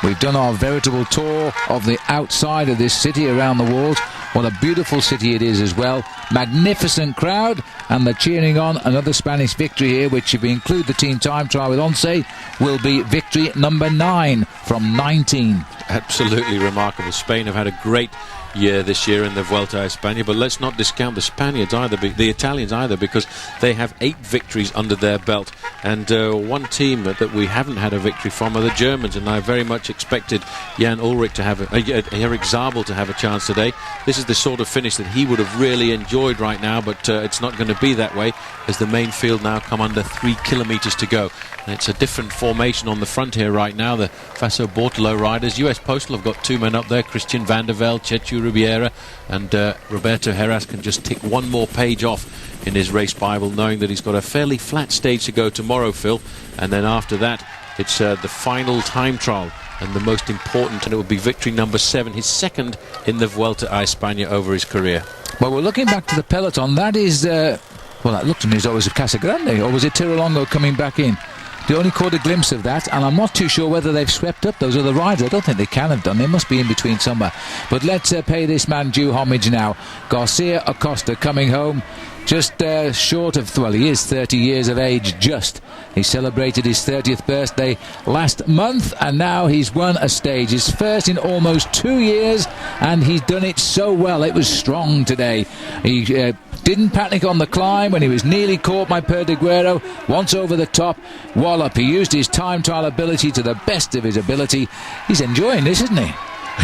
We've done our veritable tour of the outside of this city around the walls. What a beautiful city it is as well. Magnificent crowd, and they're cheering on another Spanish victory here, which, if we include the team time trial with ONCE, will be victory number 9 from 19. Absolutely remarkable. Spain have had a great year this year in the Vuelta a España, but let's not discount the Spaniards either, the Italians either, because they have 8 victories under their belt, and one team that we haven't had a victory from are the Germans, and I very much expected Jan Ullrich to have Erik Zabel to have a chance today. This is the sort of finish that he would have really enjoyed right now, but it's not going to be that way, as the main field now come under 3 kilometers to go. And it's a different formation on the front here right now. The Faso Bortolo riders. US Postal have got 2 men up there, Christian van der Velde, Chechu Rubiera, and Roberto Heras can just tick one more page off in his race Bible, knowing that he's got a fairly flat stage to go tomorrow, Phil. And then after that, it's the final time trial, and the most important, and it will be victory number 7, his second in the Vuelta a España over his career. Well, we're looking back to the peloton. That is, well, that looked to me as though it was Casagrande, or was it Tirolongo coming back in? They only caught a glimpse of that, and I'm not too sure whether they've swept up those other riders. I don't think they can have done. They must be in between somewhere. But let's pay this man due homage now. Garcia Acosta coming home just short of, well, he is 30 years of age just. He celebrated his 30th birthday last month, and now he's won a stage, his first in almost 2 years, and he's done it so well. It was strong today. He didn't panic on the climb when he was nearly caught by Perdiguero. Once over the top, wallop. He used his time trial ability to the best of his ability. He's enjoying this, isn't he?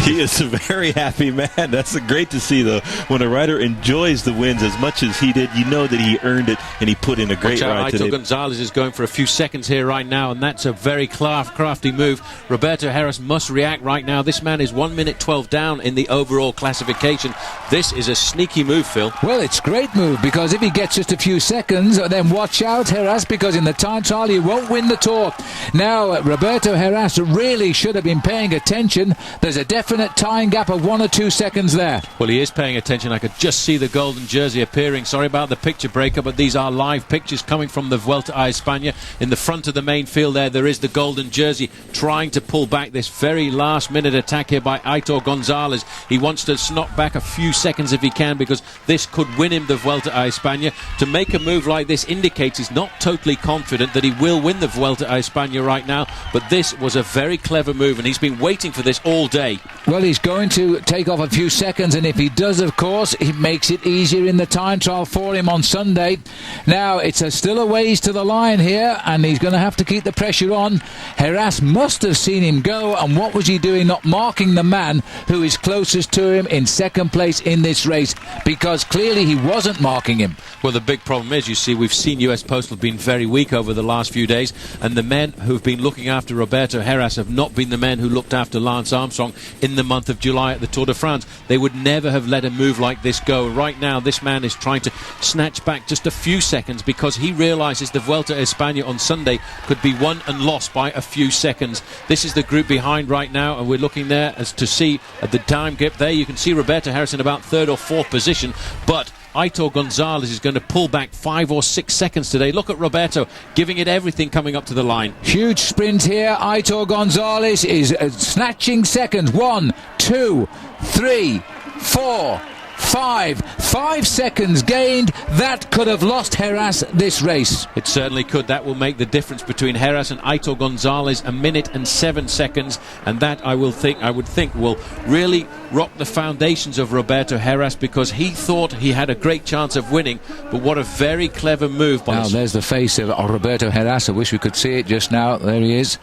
He is a very happy man. That's great to see, though. When a rider enjoys the wins as much as he did, you know that he earned it, and he put in a great ride today. Aitor González is going for a few seconds here right now, and that's a very crafty move. Roberto Heras must react right now. This man is 1 minute 12 down in the overall classification. This is a sneaky move, Phil. Well, it's a great move, because if he gets just a few seconds, then watch out, Heras, because in the time trial he won't win the Tour. Now, Roberto Heras really should have been paying attention. There's a definite time gap of 1 or 2 seconds there. Well, he is paying attention. I could just see the golden jersey appearing. Sorry about the picture breaker, but these are live pictures coming from the Vuelta a España. In the front of the main field there is the golden jersey trying to pull back this very last minute attack here by Aitor González. He wants to knock back a few seconds if he can, because this could win him the Vuelta a España. To make a move like this indicates he's not totally confident that he will win the Vuelta a España right now, but this was a very clever move, and he's been waiting for this all day. Well, he's going to take off a few seconds, and if he does, of course, it makes it easier in the time trial for him on Sunday. Now, it's still a ways to the line here, and he's going to have to keep the pressure on. Heras must have seen him go, and what was he doing, not marking the man who is closest to him in second place in this race, because clearly he wasn't marking him. Well, the big problem is, you see, we've seen US Postal been very weak over the last few days, and the men who've been looking after Roberto Heras have not been the men who looked after Lance Armstrong in the month of July at the Tour de France. They would never have let a move like this go. Right now, this man is trying to snatch back just a few seconds, because he realises the Vuelta a España on Sunday could be won and lost by a few seconds. This is the group behind right now, and we're looking there as to see at the time gap there. You can see Roberto Heras in about 3rd or 4th position, but Aitor González is going to pull back 5 or 6 seconds today. Look at Roberto giving it everything coming up to the line. Huge sprint here. Aitor González is snatching seconds. 1, 2, 3, 4, 5 seconds gained. That could have lost Heras this race. It certainly could. That will make the difference between Heras and Aitor González, 1 minute and 7 seconds, and that I would think will really rock the foundations of Roberto Heras, because he thought he had a great chance of winning, but what a very clever move by... Now there's the face of Roberto Heras. I wish we could see it just now. There he is,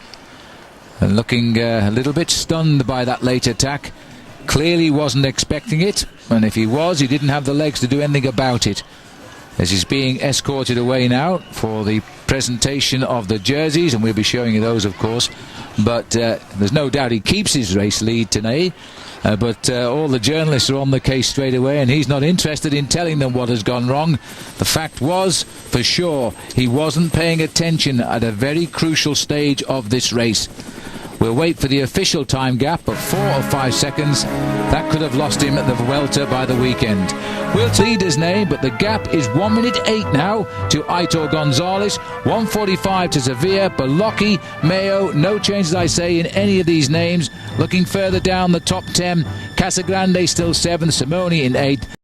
and looking a little bit stunned by that late attack. Clearly wasn't expecting it, and if he was, he didn't have the legs to do anything about it. As he's being escorted away now for the presentation of the jerseys, and we'll be showing you those, of course. But there's no doubt he keeps his race lead today. But all the journalists are on the case straight away, and he's not interested in telling them what has gone wrong. The fact was, for sure, he wasn't paying attention at a very crucial stage of this race. We'll wait for the official time gap of 4 or 5 seconds. That could have lost him at the Vuelta by the weekend. We'll lead his name, but the gap is 1 minute 8 now to Aitor González, 1:45 to Sevilla, Beloki, Mayo. No changes, I say, in any of these names. Looking further down the top 10, Casagrande still 7th, Simoni in 8th.